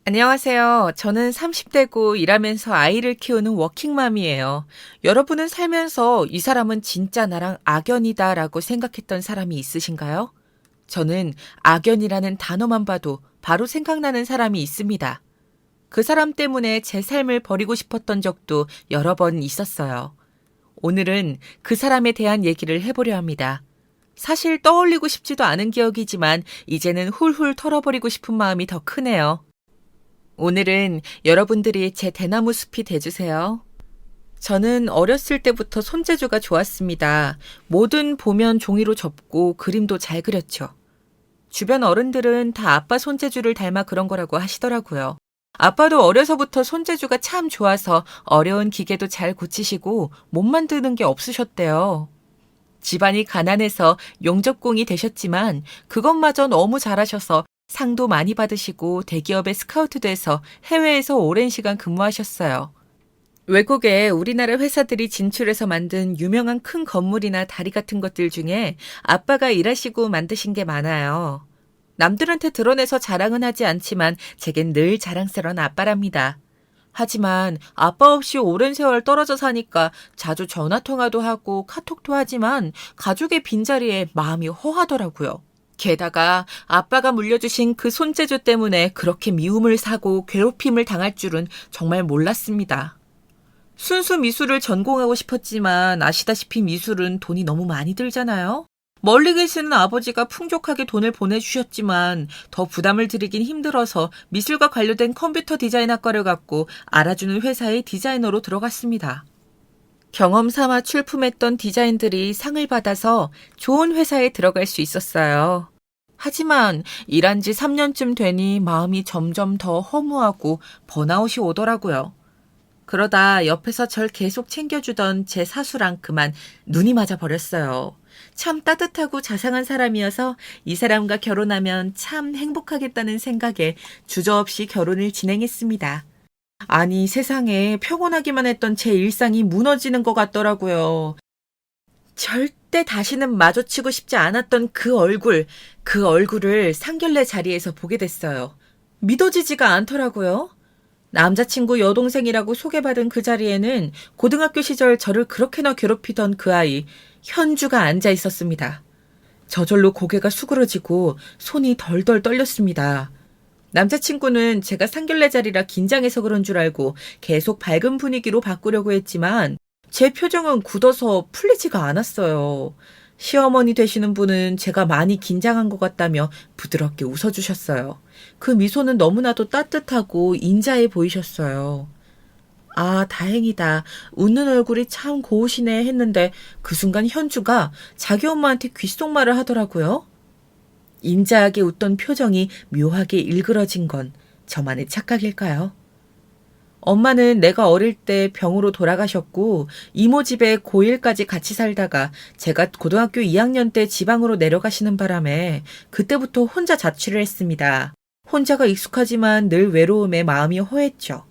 안녕하세요. 저는 30대고 일하면서 아이를 키우는 워킹맘이에요. 여러분은 살면서 이 사람은 진짜 나랑 악연이다라고 생각했던 사람이 있으신가요? 저는 악연이라는 단어만 봐도 바로 생각나는 사람이 있습니다. 그 사람 때문에 제 삶을 버리고 싶었던 적도 여러 번 있었어요. 오늘은 그 사람에 대한 얘기를 해보려 합니다. 사실 떠올리고 싶지도 않은 기억이지만 이제는 훌훌 털어버리고 싶은 마음이 더 크네요. 오늘은 여러분들이 제 대나무 숲이 돼주세요. 저는 어렸을 때부터 손재주가 좋았습니다. 뭐든 보면 종이로 접고 그림도 잘 그렸죠. 주변 어른들은 다 아빠 손재주를 닮아 그런 거라고 하시더라고요. 아빠도 어려서부터 손재주가 참 좋아서 어려운 기계도 잘 고치시고 못 만드는 게 없으셨대요. 집안이 가난해서 용접공이 되셨지만 그것마저 너무 잘하셔서 상도 많이 받으시고 대기업에 스카우트 돼서 해외에서 오랜 시간 근무하셨어요. 외국에 우리나라 회사들이 진출해서 만든 유명한 큰 건물이나 다리 같은 것들 중에 아빠가 일하시고 만드신 게 많아요. 남들한테 드러내서 자랑은 하지 않지만 제겐 늘 자랑스러운 아빠랍니다. 하지만 아빠 없이 오랜 세월 떨어져 사니까 자주 전화통화도 하고 카톡도 하지만 가족의 빈자리에 마음이 허하더라고요. 게다가 아빠가 물려주신 그 손재주 때문에 그렇게 미움을 사고 괴롭힘을 당할 줄은 정말 몰랐습니다. 순수 미술을 전공하고 싶었지만 아시다시피 미술은 돈이 너무 많이 들잖아요. 멀리 계시는 아버지가 풍족하게 돈을 보내주셨지만 더 부담을 드리긴 힘들어서 미술과 관련된 컴퓨터 디자인 학과를 갔고 알아주는 회사의 디자이너로 들어갔습니다. 경험 삼아 출품했던 디자인들이 상을 받아서 좋은 회사에 들어갈 수 있었어요. 하지만 일한 지 3년쯤 되니 마음이 점점 더 허무하고 번아웃이 오더라고요. 그러다 옆에서 절 계속 챙겨주던 제 사수랑 그만 눈이 맞아 버렸어요. 참 따뜻하고 자상한 사람이어서 이 사람과 결혼하면 참 행복하겠다는 생각에 주저없이 결혼을 진행했습니다. 아니, 세상에 평온하기만 했던 제 일상이 무너지는 것 같더라고요. 절대 다시는 마주치고 싶지 않았던 그 얼굴을 상견례 자리에서 보게 됐어요. 믿어지지가 않더라고요. 남자친구 여동생이라고 소개받은 그 자리에는 고등학교 시절 저를 그렇게나 괴롭히던 그 아이, 현주가 앉아 있었습니다. 저절로 고개가 수그러지고 손이 덜덜 떨렸습니다. 남자친구는 제가 상견례 자리라 긴장해서 그런 줄 알고 계속 밝은 분위기로 바꾸려고 했지만 제 표정은 굳어서 풀리지가 않았어요. 시어머니 되시는 분은 제가 많이 긴장한 것 같다며 부드럽게 웃어주셨어요. 그 미소는 너무나도 따뜻하고 인자해 보이셨어요. 아, 다행이다. 웃는 얼굴이 참 고우시네 했는데 그 순간 현주가 자기 엄마한테 귓속말을 하더라고요. 인자하게 웃던 표정이 묘하게 일그러진 건 저만의 착각일까요? 엄마는 내가 어릴 때 병으로 돌아가셨고 이모 집에 고1까지 같이 살다가 제가 고등학교 2학년 때 지방으로 내려가시는 바람에 그때부터 혼자 자취를 했습니다. 혼자가 익숙하지만 늘 외로움에 마음이 허했죠.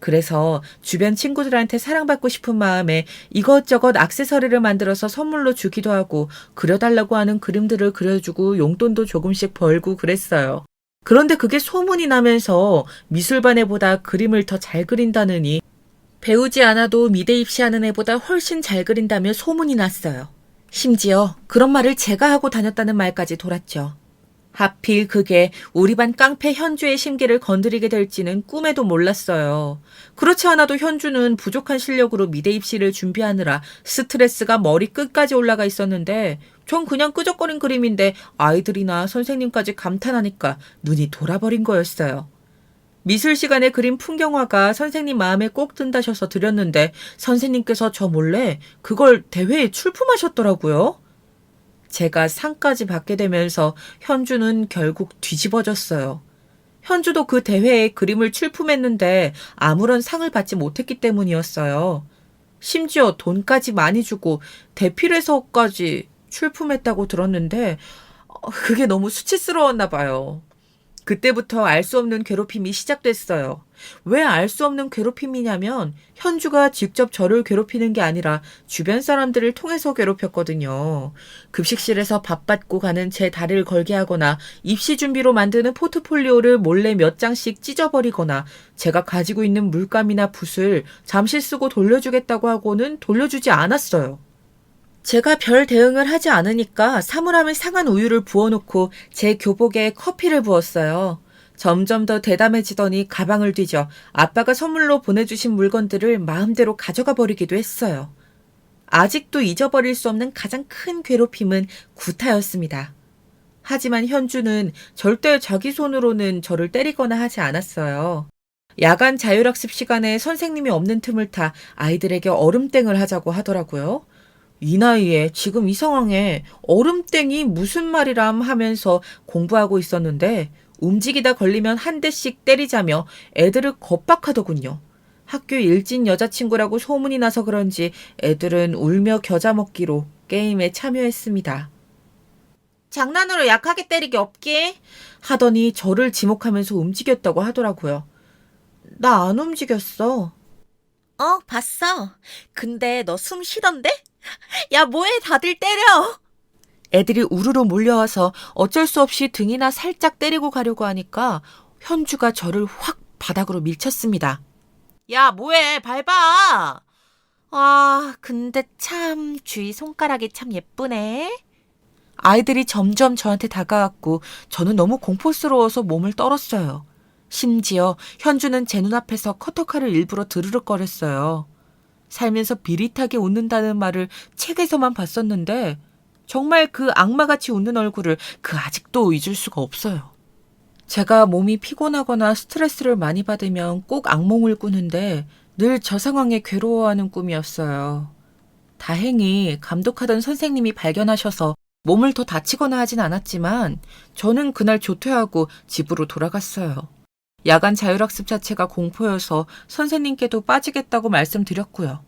그래서 주변 친구들한테 사랑받고 싶은 마음에 이것저것 액세서리를 만들어서 선물로 주기도 하고 그려달라고 하는 그림들을 그려주고 용돈도 조금씩 벌고 그랬어요. 그런데 그게 소문이 나면서 미술반 애보다 그림을 더 잘 그린다느니 배우지 않아도 미대 입시하는 애보다 훨씬 잘 그린다며 소문이 났어요. 심지어 그런 말을 제가 하고 다녔다는 말까지 돌았죠. 하필 그게 우리 반 깡패 현주의 심기를 건드리게 될지는 꿈에도 몰랐어요. 그렇지 않아도 현주는 부족한 실력으로 미대 입시를 준비하느라 스트레스가 머리 끝까지 올라가 있었는데 전 그냥 끄적거린 그림인데 아이들이나 선생님까지 감탄하니까 눈이 돌아버린 거였어요. 미술 시간에 그린 풍경화가 선생님 마음에 꼭 든다셔서 드렸는데 선생님께서 저 몰래 그걸 대회에 출품하셨더라고요. 제가 상까지 받게 되면서 현주는 결국 뒤집어졌어요. 현주도 그 대회에 그림을 출품했는데 아무런 상을 받지 못했기 때문이었어요. 심지어 돈까지 많이 주고 대필해서까지 출품했다고 들었는데 그게 너무 수치스러웠나 봐요. 그때부터 알 수 없는 괴롭힘이 시작됐어요. 왜 알 수 없는 괴롭힘이냐면 현주가 직접 저를 괴롭히는 게 아니라 주변 사람들을 통해서 괴롭혔거든요. 급식실에서 밥 받고 가는 제 다리를 걸게 하거나 입시 준비로 만드는 포트폴리오를 몰래 몇 장씩 찢어버리거나 제가 가지고 있는 물감이나 붓을 잠시 쓰고 돌려주겠다고 하고는 돌려주지 않았어요. 제가 별 대응을 하지 않으니까 사물함에 상한 우유를 부어놓고 제 교복에 커피를 부었어요. 점점 더 대담해지더니 가방을 뒤져 아빠가 선물로 보내주신 물건들을 마음대로 가져가 버리기도 했어요. 아직도 잊어버릴 수 없는 가장 큰 괴롭힘은 구타였습니다. 하지만 현주는 절대 자기 손으로는 저를 때리거나 하지 않았어요. 야간 자율학습 시간에 선생님이 없는 틈을 타 아이들에게 얼음땡을 하자고 하더라고요. 이 나이에 지금 이 상황에 얼음땡이 무슨 말이람 하면서 공부하고 있었는데 움직이다 걸리면 한 대씩 때리자며 애들을 겁박하더군요. 학교 일진 여자친구라고 소문이 나서 그런지 애들은 울며 겨자 먹기로 게임에 참여했습니다. 장난으로 약하게 때리기 없게 하더니 저를 지목하면서 움직였다고 하더라고요. 나 안 움직였어. 봤어. 근데 너 숨 쉬던데? 야, 뭐해? 다들 때려! 애들이 우르르 몰려와서 어쩔 수 없이 등이나 살짝 때리고 가려고 하니까 현주가 저를 확 바닥으로 밀쳤습니다. 야, 뭐해? 밟아! 근데 참 주위 손가락이 참 예쁘네. 아이들이 점점 저한테 다가왔고 저는 너무 공포스러워서 몸을 떨었어요. 심지어 현주는 제 눈앞에서 커터칼을 일부러 드르륵거렸어요. 살면서 비릿하게 웃는다는 말을 책에서만 봤었는데 정말 그 악마같이 웃는 얼굴을 아직도 잊을 수가 없어요. 제가 몸이 피곤하거나 스트레스를 많이 받으면 꼭 악몽을 꾸는데 늘 저 상황에 괴로워하는 꿈이었어요. 다행히 감독하던 선생님이 발견하셔서 몸을 더 다치거나 하진 않았지만 저는 그날 조퇴하고 집으로 돌아갔어요. 야간 자율학습 자체가 공포여서 선생님께도 빠지겠다고 말씀드렸고요.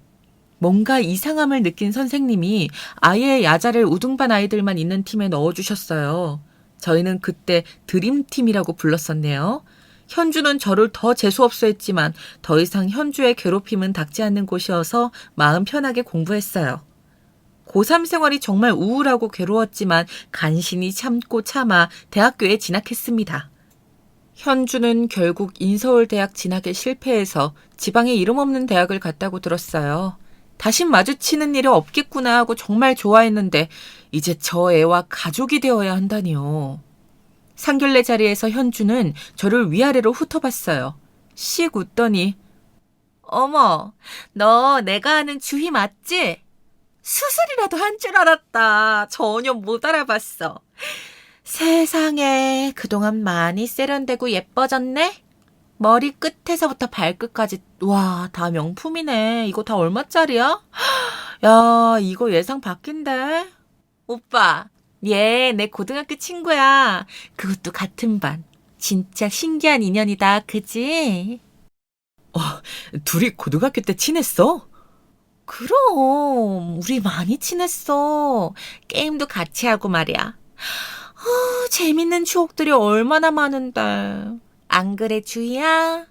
뭔가 이상함을 느낀 선생님이 아예 야자를 우등반 아이들만 있는 팀에 넣어주셨어요. 저희는 그때 드림팀이라고 불렀었네요. 현주는 저를 더 재수없어 했지만 더 이상 현주의 괴롭힘은 닥지 않는 곳이어서 마음 편하게 공부했어요. 고3 생활이 정말 우울하고 괴로웠지만 간신히 참고 참아 대학교에 진학했습니다. 현주는 결국 인서울대학 진학에 실패해서 지방에 이름 없는 대학을 갔다고 들었어요. 다신 마주치는 일이 없겠구나 하고 정말 좋아했는데 이제 저 애와 가족이 되어야 한다니요. 상견례 자리에서 현주는 저를 위아래로 훑어봤어요. 씩 웃더니 어머, 너 내가 아는 주희 맞지? 수술이라도 한 줄 알았다. 전혀 못 알아봤어. 세상에, 그동안 많이 세련되고 예뻐졌네? 머리 끝에서부터 발끝까지, 와, 다 명품이네. 이거 다 얼마짜리야? 야, 이거 예상 밖인데? 오빠, 얘 내 고등학교 친구야. 그것도 같은 반. 진짜 신기한 인연이다, 그지? 둘이 고등학교 때 친했어? 그럼, 우리 많이 친했어. 게임도 같이 하고 말이야. 재밌는 추억들이 얼마나 많은데. 안 그래, 주희야?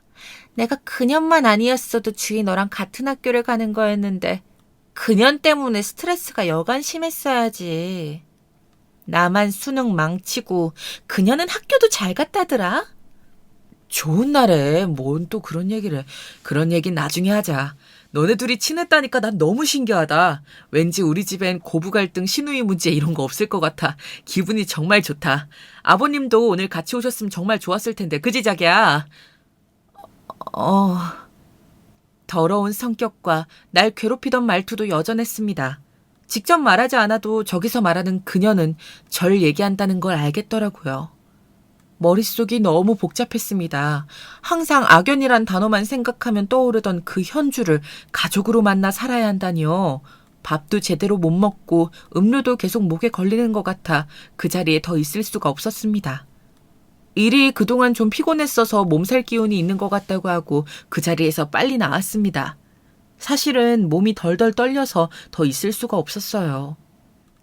내가 그년만 아니었어도 주희 너랑 같은 학교를 가는 거였는데 그년 때문에 스트레스가 여간 심했어야지. 나만 수능 망치고 그년은 학교도 잘 갔다더라. 좋은 날에 뭔 또 그런 얘기를 해. 그런 얘긴 나중에 하자. 너네 둘이 친했다니까 난 너무 신기하다. 왠지 우리 집엔 고부 갈등, 시누이 문제 이런 거 없을 것 같아. 기분이 정말 좋다. 아버님도 오늘 같이 오셨으면 정말 좋았을 텐데. 그지 자기야? 더러운 성격과 날 괴롭히던 말투도 여전했습니다. 직접 말하지 않아도 저기서 말하는 그녀는 절 얘기한다는 걸 알겠더라고요. 머릿속이 너무 복잡했습니다. 항상 악연이란 단어만 생각하면 떠오르던 그 현주를 가족으로 만나 살아야 한다니요. 밥도 제대로 못 먹고 음료도 계속 목에 걸리는 것 같아 그 자리에 더 있을 수가 없었습니다. 일이 그동안 좀 피곤했어서 몸살 기운이 있는 것 같다고 하고 그 자리에서 빨리 나왔습니다. 사실은 몸이 덜덜 떨려서 더 있을 수가 없었어요.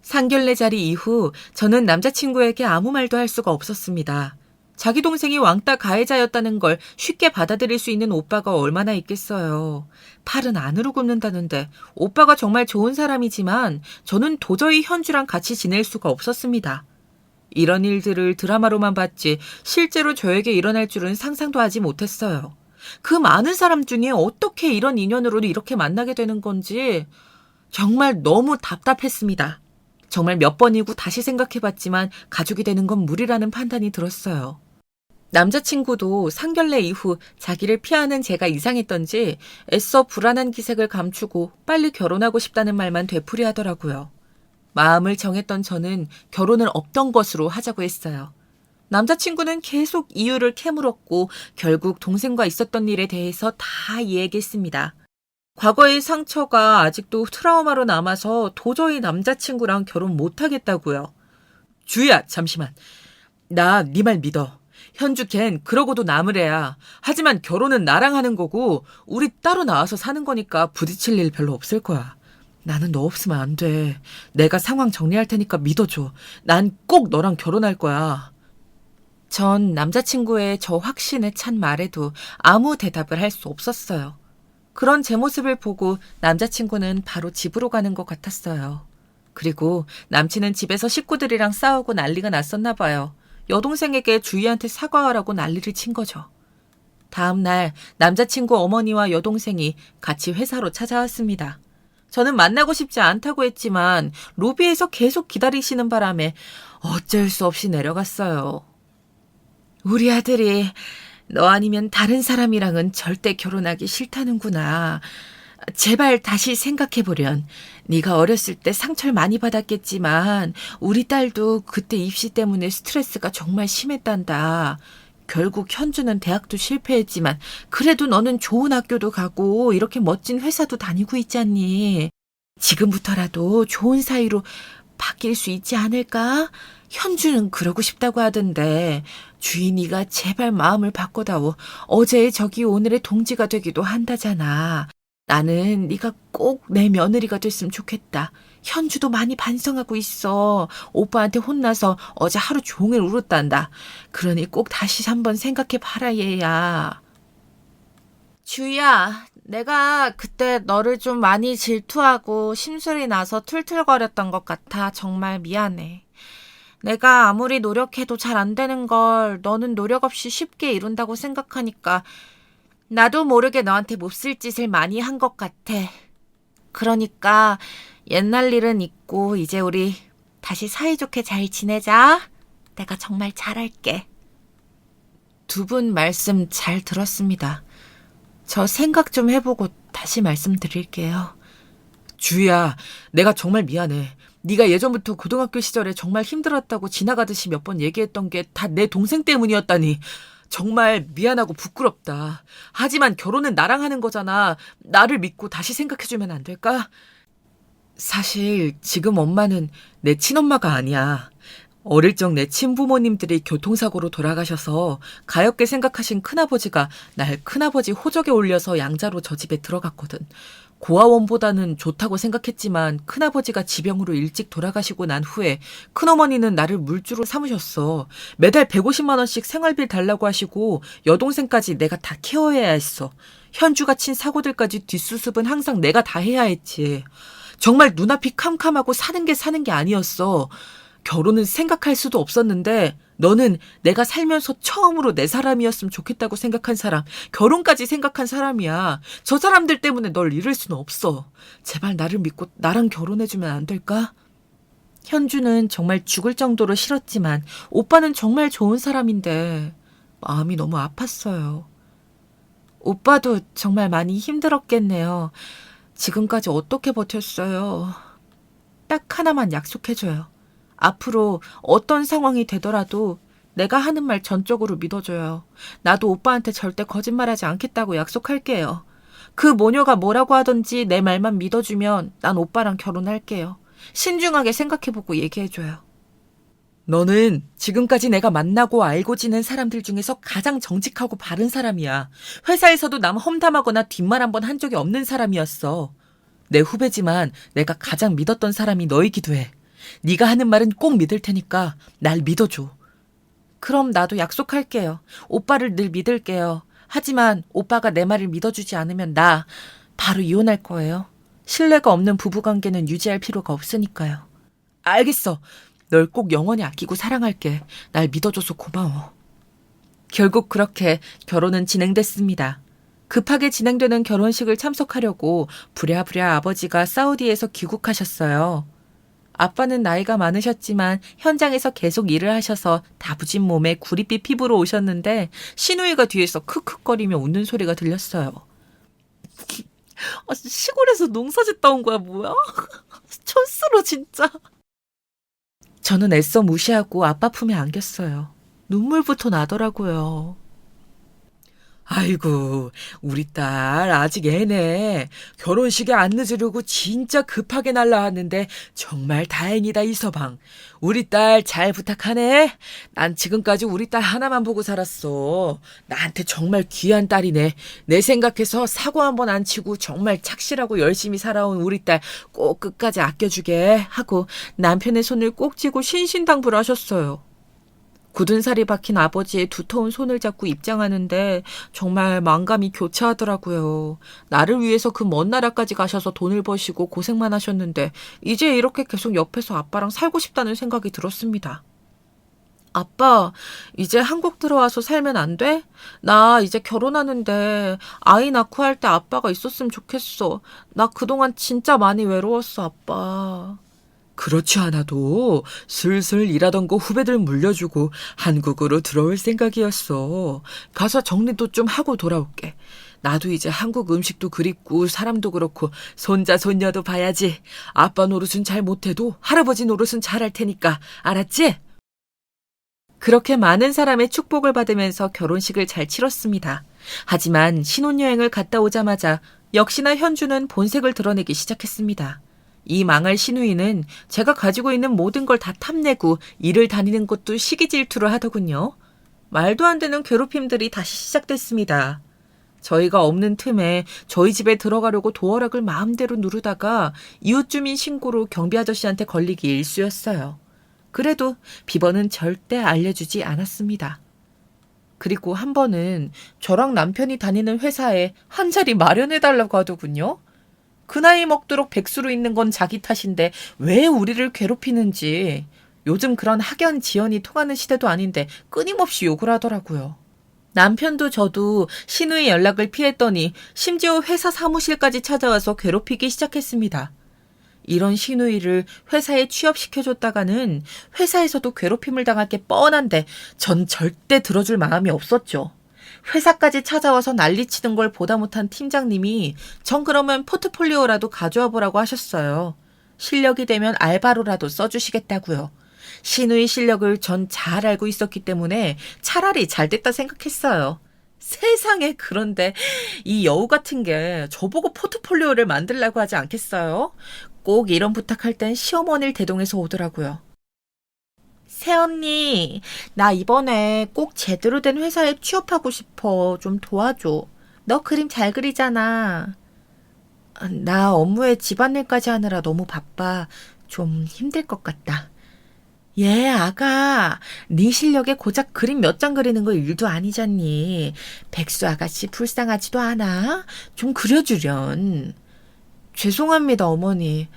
상견례 자리 이후 저는 남자친구에게 아무 말도 할 수가 없었습니다. 자기 동생이 왕따 가해자였다는 걸 쉽게 받아들일 수 있는 오빠가 얼마나 있겠어요. 팔은 안으로 굽는다는데 오빠가 정말 좋은 사람이지만 저는 도저히 현주랑 같이 지낼 수가 없었습니다. 이런 일들을 드라마로만 봤지 실제로 저에게 일어날 줄은 상상도 하지 못했어요. 그 많은 사람 중에 어떻게 이런 인연으로 이렇게 만나게 되는 건지 정말 너무 답답했습니다. 정말 몇 번이고 다시 생각해봤지만 가족이 되는 건 무리라는 판단이 들었어요. 남자친구도 상견례 이후 자기를 피하는 제가 이상했던지 애써 불안한 기색을 감추고 빨리 결혼하고 싶다는 말만 되풀이하더라고요. 마음을 정했던 저는 결혼을 없던 것으로 하자고 했어요. 남자친구는 계속 이유를 캐물었고 결국 동생과 있었던 일에 대해서 다 이야기했습니다. 과거의 상처가 아직도 트라우마로 남아서 도저히 남자친구랑 결혼 못하겠다고요. 주희야, 잠시만. 나 네 말 믿어. 현주 걘 그러고도 남을 애야. 하지만 결혼은 나랑 하는 거고 우리 따로 나와서 사는 거니까 부딪힐 일 별로 없을 거야. 나는 너 없으면 안 돼. 내가 상황 정리할 테니까 믿어줘. 난 꼭 너랑 결혼할 거야. 전 남자친구의 저 확신에 찬 말에도 아무 대답을 할 수 없었어요. 그런 제 모습을 보고 남자친구는 바로 집으로 가는 것 같았어요. 그리고 남친은 집에서 식구들이랑 싸우고 난리가 났었나 봐요. 여동생에게 주희한테 사과하라고 난리를 친 거죠. 다음 날 남자친구 어머니와 여동생이 같이 회사로 찾아왔습니다. 저는 만나고 싶지 않다고 했지만 로비에서 계속 기다리시는 바람에 어쩔 수 없이 내려갔어요. 우리 아들이 너 아니면 다른 사람이랑은 절대 결혼하기 싫다는구나. 제발 다시 생각해보련. 네가 어렸을 때 상처를 많이 받았겠지만 우리 딸도 그때 입시 때문에 스트레스가 정말 심했단다. 결국 현주는 대학도 실패했지만 그래도 너는 좋은 학교도 가고 이렇게 멋진 회사도 다니고 있잖니. 지금부터라도 좋은 사이로 바뀔 수 있지 않을까? 현주는 그러고 싶다고 하던데 주인이가 제발 마음을 바꿔다오. 어제의 적이 오늘의 동지가 되기도 한다잖아. 나는 네가 꼭 내 며느리가 됐으면 좋겠다. 현주도 많이 반성하고 있어. 오빠한테 혼나서 어제 하루 종일 울었단다. 그러니 꼭 다시 한번 생각해봐라 얘야. 주희야, 내가 그때 너를 좀 많이 질투하고 심술이 나서 툴툴거렸던 것 같아. 정말 미안해. 내가 아무리 노력해도 잘 안 되는 걸 너는 노력 없이 쉽게 이룬다고 생각하니까 나도 모르게 너한테 몹쓸 짓을 많이 한 것 같아. 그러니까 옛날 일은 잊고 이제 우리 다시 사이좋게 잘 지내자. 내가 정말 잘할게. 두 분 말씀 잘 들었습니다. 저 생각 좀 해보고 다시 말씀드릴게요. 주희야, 내가 정말 미안해. 네가 예전부터 고등학교 시절에 정말 힘들었다고 지나가듯이 몇 번 얘기했던 게 다 내 동생 때문이었다니. 정말 미안하고 부끄럽다. 하지만 결혼은 나랑 하는 거잖아. 나를 믿고 다시 생각해주면 안 될까? 사실 지금 엄마는 내 친엄마가 아니야. 어릴 적 내 친부모님들이 교통사고로 돌아가셔서 가엾게 생각하신 큰아버지가 날 큰아버지 호적에 올려서 양자로 저 집에 들어갔거든. 고아원보다는 좋다고 생각했지만 큰아버지가 지병으로 일찍 돌아가시고 난 후에 큰어머니는 나를 물주로 삼으셨어. 매달 150만 원씩 생활비 달라고 하시고 여동생까지 내가 다 케어해야 했어. 현주가 친 사고들까지 뒷수습은 항상 내가 다 해야 했지. 정말 눈앞이 캄캄하고 사는 게 아니었어. 결혼은 생각할 수도 없었는데 너는 내가 살면서 처음으로 내 사람이었으면 좋겠다고 생각한 사람, 결혼까지 생각한 사람이야. 저 사람들 때문에 널 잃을 수는 없어. 제발 나를 믿고 나랑 결혼해주면 안 될까? 현주는 정말 죽을 정도로 싫었지만 오빠는 정말 좋은 사람인데 마음이 너무 아팠어요. 오빠도 정말 많이 힘들었겠네요. 지금까지 어떻게 버텼어요? 딱 하나만 약속해줘요. 앞으로 어떤 상황이 되더라도 내가 하는 말 전적으로 믿어줘요. 나도 오빠한테 절대 거짓말하지 않겠다고 약속할게요. 그 모녀가 뭐라고 하든지 내 말만 믿어주면 난 오빠랑 결혼할게요. 신중하게 생각해보고 얘기해줘요. 너는 지금까지 내가 만나고 알고 지낸 사람들 중에서 가장 정직하고 바른 사람이야. 회사에서도 남 험담하거나 뒷말 한 번 한 적이 없는 사람이었어. 내 후배지만 내가 가장 믿었던 사람이 너이기도 해. 네가 하는 말은 꼭 믿을 테니까 날 믿어줘. 그럼 나도 약속할게요. 오빠를 늘 믿을게요. 하지만 오빠가 내 말을 믿어주지 않으면 나 바로 이혼할 거예요. 신뢰가 없는 부부관계는 유지할 필요가 없으니까요. 알겠어. 널 꼭 영원히 아끼고 사랑할게. 날 믿어줘서 고마워. 결국 그렇게 결혼은 진행됐습니다. 급하게 진행되는 결혼식을 참석하려고 부랴부랴 아버지가 사우디에서 귀국하셨어요. 아빠는 나이가 많으셨지만 현장에서 계속 일을 하셔서 다부진 몸에 구릿빛 피부로 오셨는데 시누이가 뒤에서 크크거리며 웃는 소리가 들렸어요. 시골에서 농사짓다 온 거야 뭐야? 촌스러 진짜. 저는 애써 무시하고 아빠 품에 안겼어요. 눈물부터 나더라고요. 아이고, 우리 딸 아직 애네. 결혼식에 안 늦으려고 진짜 급하게 날라왔는데 정말 다행이다, 이 서방. 우리 딸 잘 부탁하네. 난 지금까지 우리 딸 하나만 보고 살았어. 나한테 정말 귀한 딸이네. 내 생각해서 사고 한번 안 치고 정말 착실하고 열심히 살아온 우리 딸 꼭 끝까지 아껴주게 하고 남편의 손을 꼭 쥐고 신신당부를 하셨어요. 굳은 살이 박힌 아버지의 두터운 손을 잡고 입장하는데 정말 만감이 교차하더라고요. 나를 위해서 그 먼 나라까지 가셔서 돈을 버시고 고생만 하셨는데 이제 이렇게 계속 옆에서 아빠랑 살고 싶다는 생각이 들었습니다. 아빠, 이제 한국 들어와서 살면 안 돼? 나 이제 결혼하는데 아이 낳고 할 때 아빠가 있었으면 좋겠어. 나 그동안 진짜 많이 외로웠어, 아빠. 그렇지 않아도 슬슬 일하던 거 후배들 물려주고 한국으로 들어올 생각이었어. 가서 정리도 좀 하고 돌아올게. 나도 이제 한국 음식도 그립고 사람도 그렇고 손자 손녀도 봐야지. 아빠 노릇은 잘 못해도 할아버지 노릇은 잘할 테니까. 알았지? 그렇게 많은 사람의 축복을 받으면서 결혼식을 잘 치렀습니다. 하지만 신혼여행을 갔다 오자마자 역시나 현주는 본색을 드러내기 시작했습니다. 이 망할 시누이는 제가 가지고 있는 모든 걸 다 탐내고 일을 다니는 것도 시기 질투를 하더군요. 말도 안 되는 괴롭힘들이 다시 시작됐습니다. 저희가 없는 틈에 저희 집에 들어가려고 도어락을 마음대로 누르다가 이웃 주민 신고로 경비 아저씨한테 걸리기 일쑤였어요. 그래도 비번은 절대 알려주지 않았습니다. 그리고 한 번은 저랑 남편이 다니는 회사에 한 자리 마련해달라고 하더군요. 그 나이 먹도록 백수로 있는 건 자기 탓인데 왜 우리를 괴롭히는지. 요즘 그런 학연 지연이 통하는 시대도 아닌데 끊임없이 욕을 하더라고요. 남편도 저도 신우의 연락을 피했더니 심지어 회사 사무실까지 찾아와서 괴롭히기 시작했습니다. 이런 시누이를 회사에 취업시켜줬다가는 회사에서도 괴롭힘을 당할 게 뻔한데 전 절대 들어줄 마음이 없었죠. 회사까지 찾아와서 난리치는 걸 보다 못한 팀장님이 전 그러면 포트폴리오라도 가져와 보라고 하셨어요. 실력이 되면 알바로라도 써주시겠다고요. 시누이 실력을 전 잘 알고 있었기 때문에 차라리 잘 됐다 생각했어요. 세상에, 그런데 이 여우 같은 게 저보고 포트폴리오를 만들라고 하지 않겠어요? 꼭 이런 부탁할 땐 시어머니를 대동해서 오더라고요. 새언니, 나 이번에 꼭 제대로 된 회사에 취업하고 싶어. 좀 도와줘. 너 그림 잘 그리잖아. 나 업무에 집안일까지 하느라 너무 바빠. 좀 힘들 것 같다. 예, 아가. 네 실력에 고작 그림 몇 장 그리는 거 일도 아니잖니. 백수 아가씨 불쌍하지도 않아? 좀 그려주련. 죄송합니다, 어머니.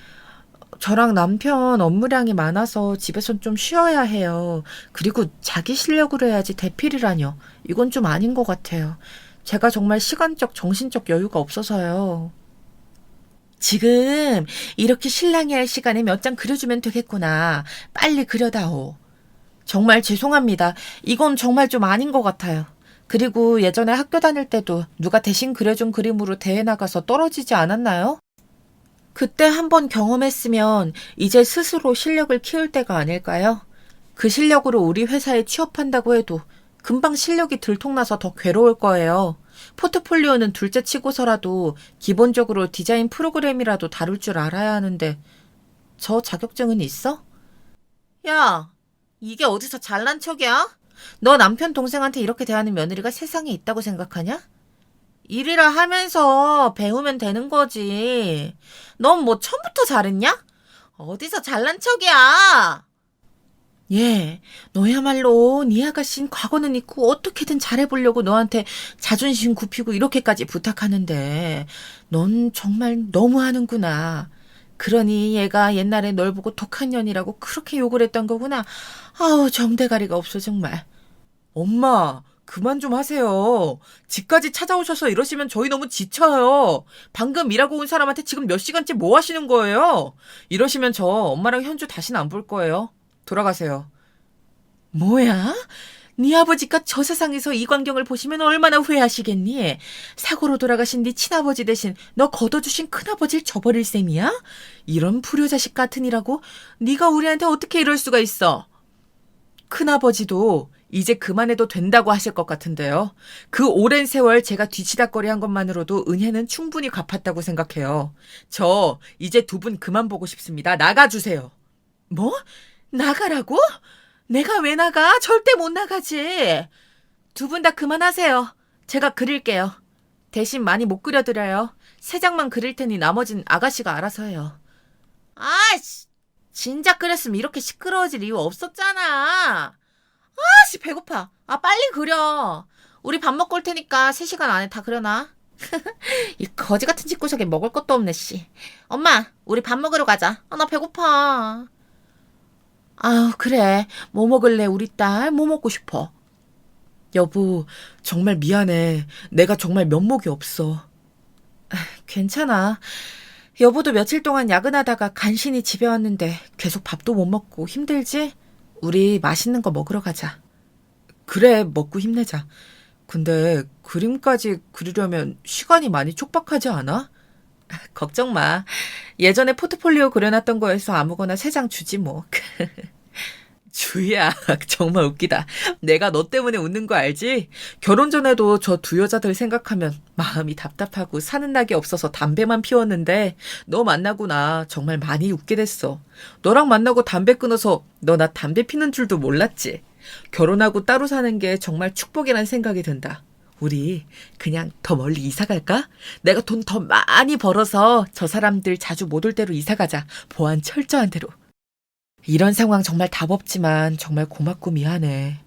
저랑 남편 업무량이 많아서 집에선 좀 쉬어야 해요. 그리고 자기 실력으로 해야지 대필이라뇨. 이건 좀 아닌 것 같아요. 제가 정말 시간적, 정신적 여유가 없어서요. 지금 이렇게 신랑이 할 시간에 몇 장 그려주면 되겠구나. 빨리 그려다오. 정말 죄송합니다. 이건 정말 좀 아닌 것 같아요. 그리고 예전에 학교 다닐 때도 누가 대신 그려준 그림으로 대회 나가서 떨어지지 않았나요? 그때 한번 경험했으면 이제 스스로 실력을 키울 때가 아닐까요? 그 실력으로 우리 회사에 취업한다고 해도 금방 실력이 들통나서 더 괴로울 거예요. 포트폴리오는 둘째 치고서라도 기본적으로 디자인 프로그램이라도 다룰 줄 알아야 하는데 저 자격증은 있어? 야, 이게 어디서 잘난 척이야? 너 남편 동생한테 이렇게 대하는 며느리가 세상에 있다고 생각하냐? 일이라 하면서 배우면 되는 거지. 넌 뭐 처음부터 잘했냐? 어디서 잘난 척이야? 예, 너야말로 네 아가씨는 과거는 있고 어떻게든 잘해보려고 너한테 자존심 굽히고 이렇게까지 부탁하는데 넌 정말 너무하는구나. 그러니 얘가 옛날에 널 보고 독한 년이라고 그렇게 욕을 했던 거구나. 아우 정대가리가 없어 정말. 엄마, 그만 좀 하세요. 집까지 찾아오셔서 이러시면 저희 너무 지쳐요. 방금 일하고 온 사람한테 지금 몇 시간째 뭐 하시는 거예요? 이러시면 저 엄마랑 현주 다시는 안 볼 거예요. 돌아가세요. 뭐야? 네 아버지가 저 세상에서 이 광경을 보시면 얼마나 후회하시겠니? 사고로 돌아가신 네 친아버지 대신 너 걷어주신 큰아버지를 저버릴 셈이야? 이런 불효자식 같으니라고? 네가 우리한테 어떻게 이럴 수가 있어? 큰아버지도 이제 그만해도 된다고 하실 것 같은데요. 그 오랜 세월 제가 뒤치다꺼리 한 것만으로도 은혜는 충분히 갚았다고 생각해요. 저 이제 두 분 그만 보고 싶습니다. 나가주세요. 뭐? 나가라고? 내가 왜 나가? 절대 못 나가지. 두 분 다 그만하세요. 제가 그릴게요. 대신 많이 못 그려드려요. 세 장만 그릴 테니 나머진 아가씨가 알아서 해요. 아이씨, 진작 그렸으면 이렇게 시끄러워질 이유 없었잖아. 아씨, 배고파. 아, 빨리 그려. 우리 밥 먹고 올 테니까 3시간 안에 다 그려놔. 이 거지 같은 집구석에 먹을 것도 없네, 씨. 엄마, 우리 밥 먹으러 가자. 아, 나 배고파. 아우, 그래. 뭐 먹을래, 우리 딸? 뭐 먹고 싶어? 여보, 정말 미안해. 내가 정말 면목이 없어. 괜찮아. 여보도 며칠 동안 야근하다가 간신히 집에 왔는데 계속 밥도 못 먹고 힘들지? 우리 맛있는 거 먹으러 가자. 그래, 먹고 힘내자. 근데 그림까지 그리려면 시간이 많이 촉박하지 않아? 걱정 마. 예전에 포트폴리오 그려놨던 거에서 아무거나 3장 주지 뭐. 주희야, 정말 웃기다. 내가 너 때문에 웃는 거 알지? 결혼 전에도 저 두 여자들 생각하면 마음이 답답하고 사는 낙이 없어서 담배만 피웠는데 너 만나고 나 정말 많이 웃게 됐어. 너랑 만나고 담배 끊어서 너 나 담배 피는 줄도 몰랐지. 결혼하고 따로 사는 게 정말 축복이란 생각이 든다. 우리 그냥 더 멀리 이사 갈까? 내가 돈 더 많이 벌어서 저 사람들 자주 못 올 대로 이사 가자. 보안 철저한 대로. 이런 상황 정말 답 없지만 정말 고맙고 미안해.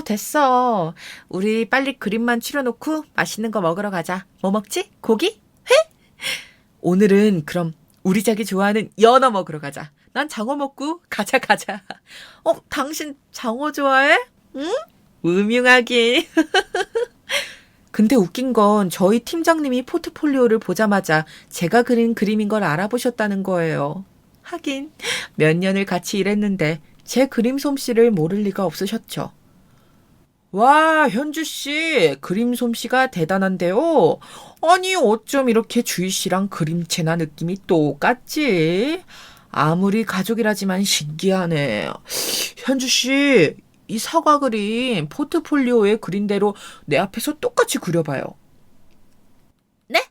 됐어. 우리 빨리 그림만 치러놓고 맛있는 거 먹으러 가자. 뭐 먹지? 고기? 회? 오늘은 그럼 우리 자기 좋아하는 연어 먹으러 가자. 난 장어 먹고 가자. 당신 장어 좋아해? 응? 음흉하긴. 근데 웃긴 건 저희 팀장님이 포트폴리오를 보자마자 제가 그린 그림인 걸 알아보셨다는 거예요. 하긴 몇 년을 같이 일했는데 제 그림 솜씨를 모를 리가 없으셨죠. 와, 현주 씨, 그림 솜씨가 대단한데요. 아니, 어쩜 이렇게 주희 씨랑 그림체나 느낌이 똑같지? 아무리 가족이라지만 신기하네. 현주 씨, 이 사과 그림 포트폴리오에 그린 대로 내 앞에서 똑같이 그려봐요. 네?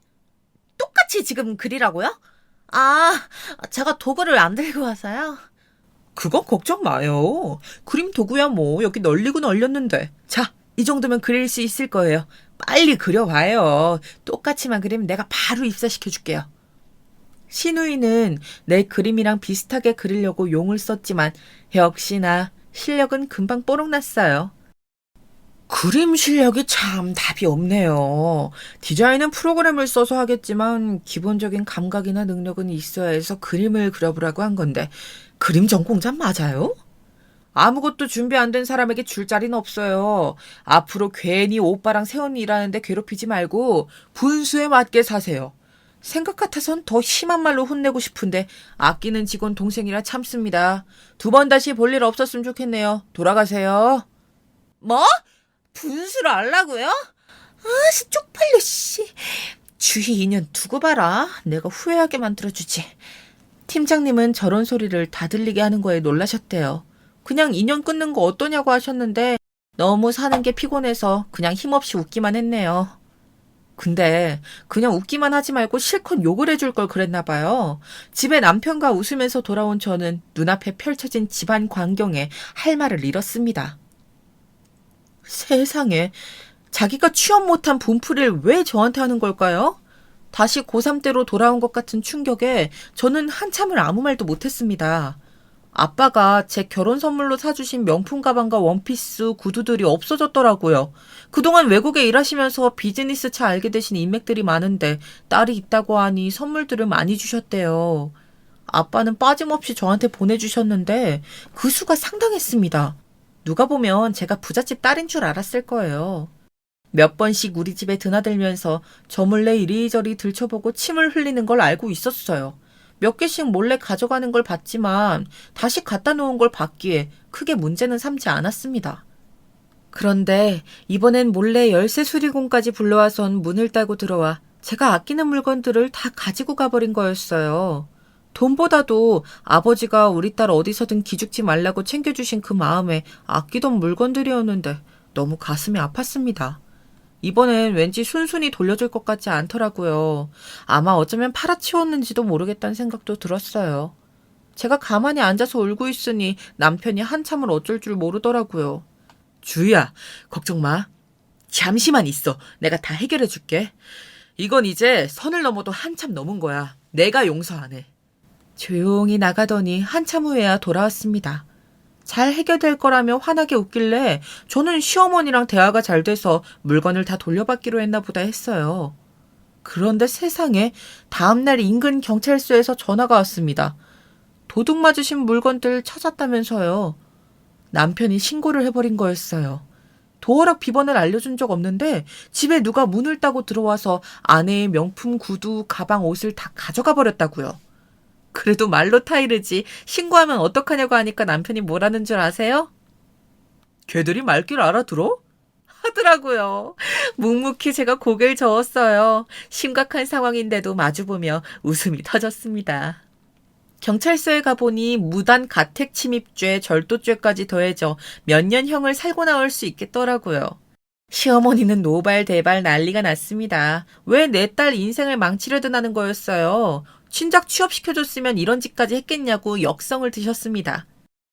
똑같이 지금 그리라고요? 아, 제가 도구를 안 들고 와서요. 그건 걱정 마요. 그림 도구야 뭐 여기 널리고 널렸는데. 자, 이 정도면 그릴 수 있을 거예요. 빨리 그려봐요. 똑같이만 그리면 내가 바로 입사시켜 줄게요. 신우이는 내 그림이랑 비슷하게 그리려고 용을 썼지만 역시나 실력은 금방 뽀록났어요. 그림 실력이 참 답이 없네요. 디자인은 프로그램을 써서 하겠지만 기본적인 감각이나 능력은 있어야 해서 그림을 그려보라고 한 건데 그림 전공자 맞아요? 아무것도 준비 안 된 사람에게 줄 자리는 없어요. 앞으로 괜히 오빠랑 새언니 일하는데 괴롭히지 말고 분수에 맞게 사세요. 생각 같아선 더 심한 말로 혼내고 싶은데 아끼는 직원 동생이라 참습니다. 2번 다시 볼 일 없었으면 좋겠네요. 돌아가세요. 뭐? 분수를 알라고요? 아씨, 쪽팔려, 씨. 주희 인연 두고 봐라. 내가 후회하게 만들어주지. 팀장님은 저런 소리를 다 들리게 하는 거에 놀라셨대요. 그냥 인연 끊는 거 어떠냐고 하셨는데 너무 사는 게 피곤해서 그냥 힘없이 웃기만 했네요. 근데 그냥 웃기만 하지 말고 실컷 욕을 해줄 걸 그랬나 봐요. 집에 남편과 웃으면서 돌아온 저는 눈앞에 펼쳐진 집안 광경에 할 말을 잃었습니다. 세상에, 자기가 취업 못한 분풀이를 왜 저한테 하는 걸까요? 다시 고3 때로 돌아온 것 같은 충격에 저는 한참을 아무 말도 못했습니다. 아빠가 제 결혼 선물로 사주신 명품 가방과 원피스, 구두들이 없어졌더라고요. 그동안 외국에 일하시면서 비즈니스 차 알게 되신 인맥들이 많은데 딸이 있다고 하니 선물들을 많이 주셨대요. 아빠는 빠짐없이 저한테 보내주셨는데 그 수가 상당했습니다. 누가 보면 제가 부잣집 딸인 줄 알았을 거예요. 몇 번씩 우리 집에 드나들면서 저 몰래 이리저리 들춰보고 침을 흘리는 걸 알고 있었어요. 몇 개씩 몰래 가져가는 걸 봤지만 다시 갖다 놓은 걸 봤기에 크게 문제는 삼지 않았습니다. 그런데 이번엔 몰래 열쇠 수리공까지 불러와선 문을 따고 들어와 제가 아끼는 물건들을 다 가지고 가버린 거였어요. 돈보다도 아버지가 우리 딸 어디서든 기죽지 말라고 챙겨주신 그 마음에 아끼던 물건들이었는데 너무 가슴이 아팠습니다. 이번엔 왠지 순순히 돌려줄 것 같지 않더라고요. 아마 어쩌면 팔아치웠는지도 모르겠다는 생각도 들었어요. 제가 가만히 앉아서 울고 있으니 남편이 한참을 어쩔 줄 모르더라고요. 주희야, 걱정 마. 잠시만 있어. 내가 다 해결해 줄게. 이건 이제 선을 넘어도 한참 넘은 거야. 내가 용서 안 해. 조용히 나가더니 한참 후에야 돌아왔습니다. 잘 해결될 거라며 환하게 웃길래 저는 시어머니랑 대화가 잘 돼서 물건을 다 돌려받기로 했나 보다 했어요. 그런데 세상에 다음날 인근 경찰서에서 전화가 왔습니다. 도둑 맞으신 물건들 찾았다면서요. 남편이 신고를 해버린 거였어요. 도어락 비번을 알려준 적 없는데 집에 누가 문을 따고 들어와서 아내의 명품 구두, 가방, 옷을 다 가져가 버렸다고요. 그래도 말로 타이르지 신고하면 어떡하냐고 하니까 남편이 뭐라는 줄 아세요? 걔들이 말귀를 알아들어? 하더라고요. 묵묵히 제가 고개를 저었어요. 심각한 상황인데도 마주보며 웃음이 터졌습니다. 경찰서에 가보니 무단 가택 침입죄, 절도죄까지 더해져 몇 년형을 살고 나올 수 있겠더라고요. 시어머니는 노발대발 난리가 났습니다. 왜 내 딸 인생을 망치려든 하는 거였어요. 친작 취업시켜줬으면 이런 짓까지 했겠냐고 역성을 드셨습니다.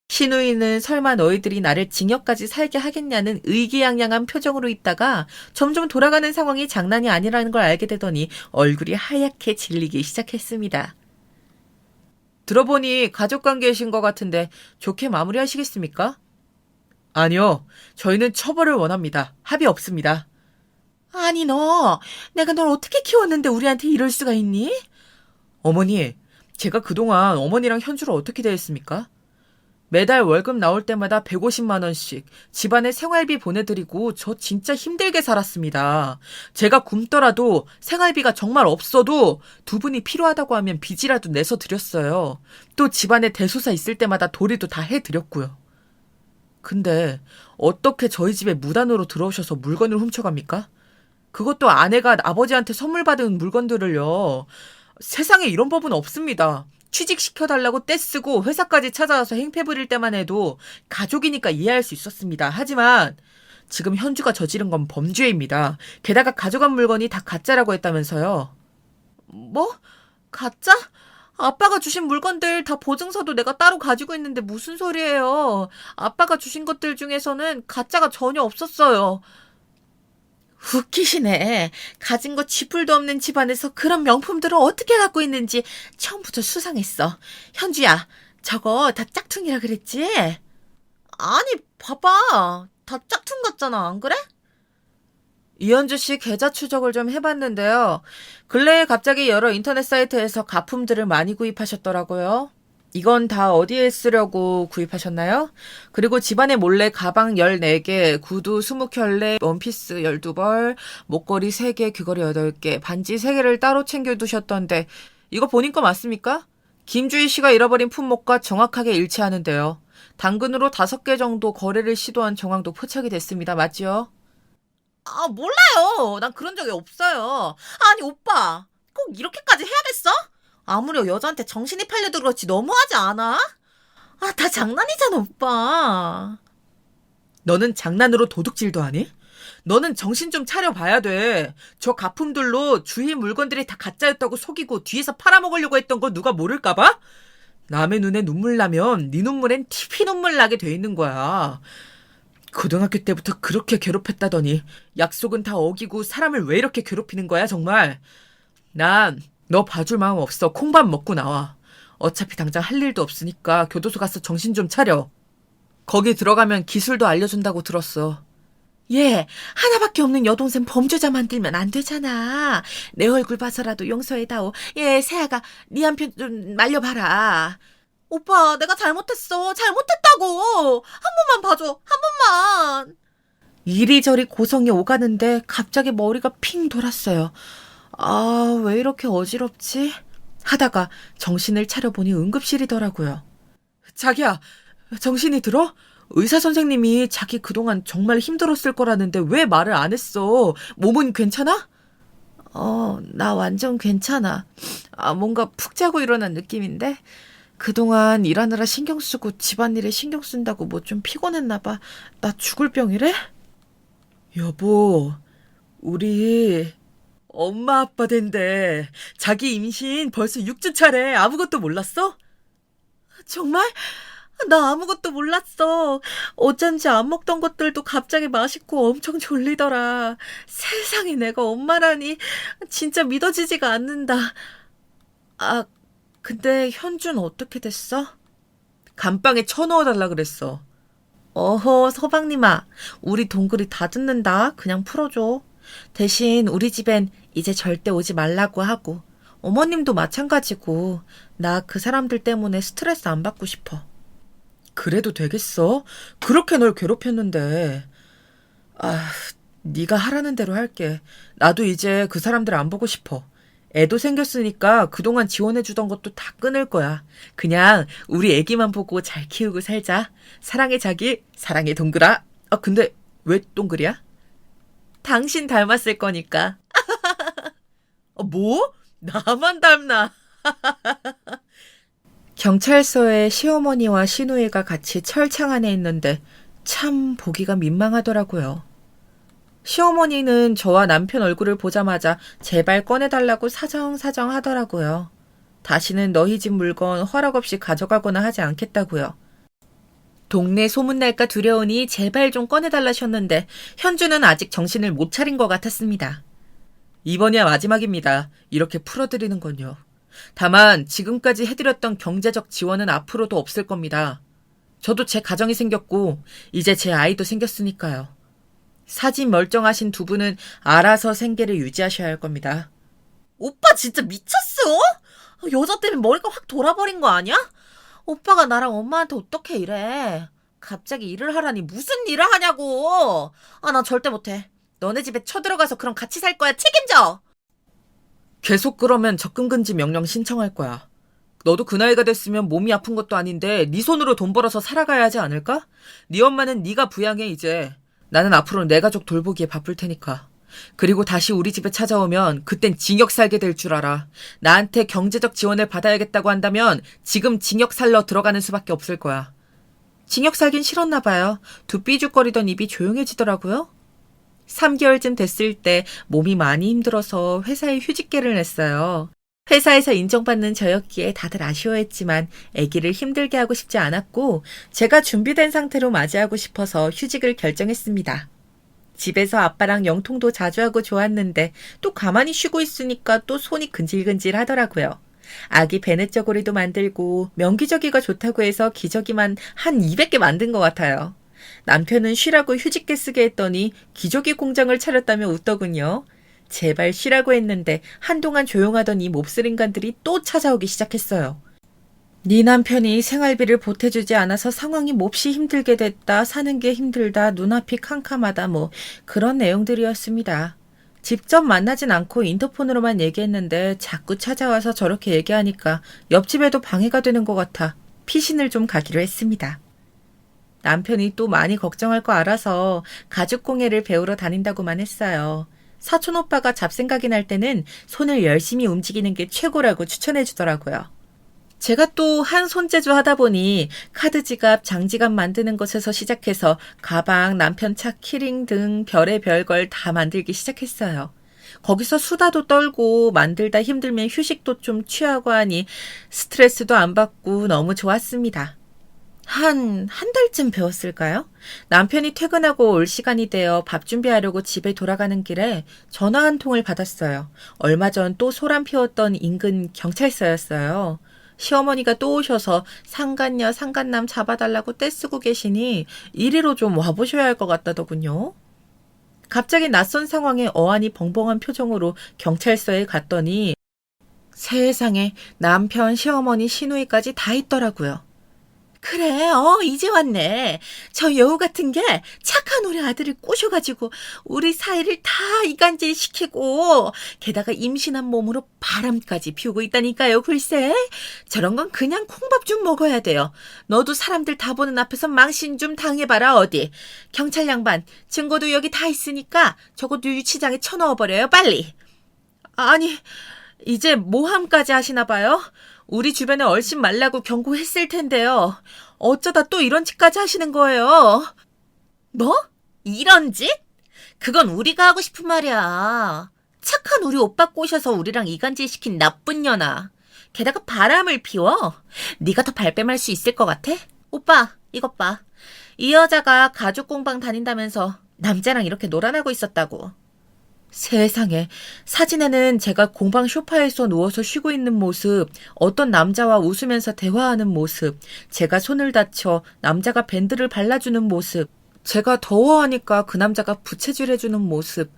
시누이는 설마 너희들이 나를 징역까지 살게 하겠냐는 의기양양한 표정으로 있다가 점점 돌아가는 상황이 장난이 아니라는 걸 알게 되더니 얼굴이 하얗게 질리기 시작했습니다. 들어보니 가족관계이신 것 같은데 좋게 마무리하시겠습니까? 아니요. 저희는 처벌을 원합니다. 합의 없습니다. 아니 내가 널 어떻게 키웠는데 우리한테 이럴 수가 있니? 어머니, 제가 그동안 어머니랑 현주를 어떻게 대했습니까? 매달 월급 나올 때마다 150만 원씩 집안에 생활비 보내드리고 저 진짜 힘들게 살았습니다. 제가 굶더라도 생활비가 정말 없어도 두 분이 필요하다고 하면 빚이라도 내서 드렸어요. 또 집안에 대소사 있을 때마다 도리도 다 해드렸고요. 근데 어떻게 저희 집에 무단으로 들어오셔서 물건을 훔쳐갑니까? 그것도 아내가 아버지한테 선물 받은 물건들을요. 세상에 이런 법은 없습니다. 취직시켜달라고 떼쓰고 회사까지 찾아와서 행패 부릴 때만 해도 가족이니까 이해할 수 있었습니다. 하지만 지금 현주가 저지른 건 범죄입니다. 게다가 가져간 물건이 다 가짜라고 했다면서요. 뭐? 가짜? 아빠가 주신 물건들 다 보증서도 내가 따로 가지고 있는데 무슨 소리예요. 아빠가 주신 것들 중에서는 가짜가 전혀 없었어요. 웃기시네. 가진 거 쥐뿔도 없는 집안에서 그런 명품들을 어떻게 갖고 있는지 처음부터 수상했어. 현주야, 저거 다 짝퉁이라 그랬지? 아니, 봐봐. 다 짝퉁 같잖아, 안 그래? 이현주 씨 계좌 추적을 좀 해봤는데요. 근래에 갑자기 여러 인터넷 사이트에서 가품들을 많이 구입하셨더라고요. 이건 다 어디에 쓰려고 구입하셨나요? 그리고 집안에 몰래 가방 14개, 구두 20켤레, 원피스 12벌, 목걸이 3개, 귀걸이 8개, 반지 3개를 따로 챙겨두셨던데 이거 본인 거 맞습니까? 김주희 씨가 잃어버린 품목과 정확하게 일치하는데요. 당근으로 5개 정도 거래를 시도한 정황도 포착이 됐습니다. 맞죠? 아, 몰라요. 난 그런 적이 없어요. 아니, 오빠. 꼭 이렇게까지 해야겠어? 아무리 여자한테 정신이 팔려도 그렇지 너무하지 않아? 아, 다 장난이잖아, 오빠. 너는 장난으로 도둑질도 하니? 너는 정신 좀 차려봐야 돼. 저 가품들로 주위 물건들이 다 가짜였다고 속이고 뒤에서 팔아먹으려고 했던 거 누가 모를까봐? 남의 눈에 눈물 나면 네 눈물엔 티피 눈물 나게 돼 있는 거야. 고등학교 때부터 그렇게 괴롭혔다더니 약속은 다 어기고 사람을 왜 이렇게 괴롭히는 거야 정말. 난 너 봐줄 마음 없어. 콩밥 먹고 나와. 어차피 당장 할 일도 없으니까 교도소 가서 정신 좀 차려. 거기 들어가면 기술도 알려준다고 들었어. 얘, 하나밖에 없는 여동생 범죄자 만들면 안 되잖아. 내 얼굴 봐서라도 용서해다오. 얘, 세아가 네 한 편 좀 말려봐라. 오빠, 내가 잘못했어. 잘못했다고. 한 번만 봐줘. 한 번만. 이리저리 고성이 오가는데 갑자기 머리가 핑 돌았어요. 아, 왜 이렇게 어지럽지? 하다가 정신을 차려보니 응급실이더라고요. 자기야, 정신이 들어? 의사 선생님이 자기 그동안 정말 힘들었을 거라는데 왜 말을 안 했어? 몸은 괜찮아? 나 완전 괜찮아. 뭔가 푹 자고 일어난 느낌인데? 그동안 일하느라 신경 쓰고 집안일에 신경 쓴다고 뭐 좀 피곤했나 봐. 나 죽을 병이래? 여보, 우리 엄마 아빠 된대. 자기 임신 벌써 6주 차래. 아무것도 몰랐어? 정말? 나 아무것도 몰랐어. 어쩐지 안 먹던 것들도 갑자기 맛있고 엄청 졸리더라. 세상에 내가 엄마라니 진짜 믿어지지가 않는다. 근데 현준 어떻게 됐어? 감방에 쳐넣어달라 그랬어. 어허, 서방님아. 우리 동글이 다 듣는다. 그냥 풀어줘. 대신 우리 집엔 이제 절대 오지 말라고 하고 어머님도 마찬가지고 나 그 사람들 때문에 스트레스 안 받고 싶어. 그래도 되겠어? 그렇게 널 괴롭혔는데. 네가 하라는 대로 할게. 나도 이제 그 사람들 안 보고 싶어. 애도 생겼으니까 그동안 지원해주던 것도 다 끊을 거야. 그냥 우리 애기만 보고 잘 키우고 살자. 사랑해 자기, 사랑해 동글아. 근데 왜 동글이야? 당신 닮았을 거니까. 뭐? 나만 닮나? 경찰서에 시어머니와 시누이가 같이 철창 안에 있는데 참 보기가 민망하더라고요. 시어머니는 저와 남편 얼굴을 보자마자 제발 꺼내달라고 사정사정 하더라고요. 다시는 너희 집 물건 허락 없이 가져가거나 하지 않겠다고요. 동네 소문날까 두려우니 제발 좀 꺼내달라셨는데 현주는 아직 정신을 못 차린 것 같았습니다. 이번이야 마지막입니다. 이렇게 풀어드리는 건요. 다만 지금까지 해드렸던 경제적 지원은 앞으로도 없을 겁니다. 저도 제 가정이 생겼고 이제 제 아이도 생겼으니까요. 사진 멀쩡하신 두 분은 알아서 생계를 유지하셔야 할 겁니다. 오빠 진짜 미쳤어? 여자 때문에 머리가 확 돌아버린 거 아니야? 오빠가 나랑 엄마한테 어떻게 이래? 갑자기 일을 하라니 무슨 일을 하냐고. 나 절대 못해. 너네 집에 쳐들어가서 그럼 같이 살 거야. 책임져. 계속 그러면 접근금지 명령 신청할 거야. 너도 그 나이가 됐으면 몸이 아픈 것도 아닌데 네 손으로 돈 벌어서 살아가야 하지 않을까? 네 엄마는 네가 부양해 이제. 나는 앞으로 내 가족 돌보기에 바쁠 테니까. 그리고 다시 우리 집에 찾아오면 그땐 징역 살게 될 줄 알아. 나한테 경제적 지원을 받아야겠다고 한다면 지금 징역 살러 들어가는 수밖에 없을 거야. 징역 살긴 싫었나 봐요. 두 삐죽거리던 입이 조용해지더라고요. 3개월쯤 됐을 때 몸이 많이 힘들어서 회사에 휴직계를 냈어요. 회사에서 인정받는 저였기에 다들 아쉬워했지만 아기를 힘들게 하고 싶지 않았고 제가 준비된 상태로 맞이하고 싶어서 휴직을 결정했습니다. 집에서 아빠랑 영통도 자주 하고 좋았는데 또 가만히 쉬고 있으니까 또 손이 근질근질 하더라고요. 아기 베넷저고리도 만들고 명기저기가 좋다고 해서 기저귀만 한 200개 만든 것 같아요. 남편은 쉬라고 휴직계 쓰게 했더니 기저귀 공장을 차렸다며 웃더군요. 제발 쉬라고 했는데 한동안 조용하던 이 몹쓸 인간들이 또 찾아오기 시작했어요. 네 남편이 생활비를 보태주지 않아서 상황이 몹시 힘들게 됐다. 사는 게 힘들다. 눈앞이 캄캄하다. 뭐 그런 내용들이었습니다. 직접 만나진 않고 인터폰으로만 얘기했는데 자꾸 찾아와서 저렇게 얘기하니까 옆집에도 방해가 되는 것 같아 피신을 좀 가기로 했습니다. 남편이 또 많이 걱정할 거 알아서 가죽공예를 배우러 다닌다고만 했어요. 사촌 오빠가 잡생각이 날 때는 손을 열심히 움직이는 게 최고라고 추천해 주더라고요. 제가 또 한 손재주 하다 보니 카드 지갑, 장지갑 만드는 것에서 시작해서 가방, 남편 차 키링 등 별의별 걸 다 만들기 시작했어요. 거기서 수다도 떨고 만들다 힘들면 휴식도 좀 취하고 하니 스트레스도 안 받고 너무 좋았습니다. 한 달쯤 배웠을까요? 남편이 퇴근하고 올 시간이 되어 밥 준비하려고 집에 돌아가는 길에 전화 한 통을 받았어요. 얼마 전 또 소란 피웠던 인근 경찰서였어요. 시어머니가 또 오셔서 상간녀, 상간남 잡아달라고 떼쓰고 계시니 이리로 좀 와보셔야 할 것 같다더군요. 갑자기 낯선 상황에 어안이 벙벙한 표정으로 경찰서에 갔더니 세상에 남편, 시어머니, 시누이까지 다 있더라고요. 그래, 이제 왔네. 저 여우 같은 게 착한 우리 아들을 꼬셔가지고 우리 사이를 다 이간질 시키고 게다가 임신한 몸으로 바람까지 피우고 있다니까요, 글쎄. 저런 건 그냥 콩밥 좀 먹어야 돼요. 너도 사람들 다 보는 앞에서 망신 좀 당해봐라, 어디. 경찰 양반, 증거도 여기 다 있으니까 저것도 유치장에 쳐넣어버려요, 빨리. 아니, 이제 모함까지 하시나 봐요? 우리 주변에 얼씬 말라고 경고했을 텐데요. 어쩌다 또 이런 짓까지 하시는 거예요? 뭐? 이런 짓? 그건 우리가 하고 싶은 말이야. 착한 우리 오빠 꼬셔서 우리랑 이간질 시킨 나쁜 년아. 게다가 바람을 피워? 네가 더 발뺌할 수 있을 것 같아? 오빠, 이것 봐. 이 여자가 가죽 공방 다닌다면서 남자랑 이렇게 놀아나고 있었다고. 세상에, 사진에는 제가 공방 소파에서 누워서 쉬고 있는 모습, 어떤 남자와 웃으면서 대화하는 모습, 제가 손을 다쳐 남자가 밴드를 발라주는 모습, 제가 더워하니까 그 남자가 부채질 해주는 모습,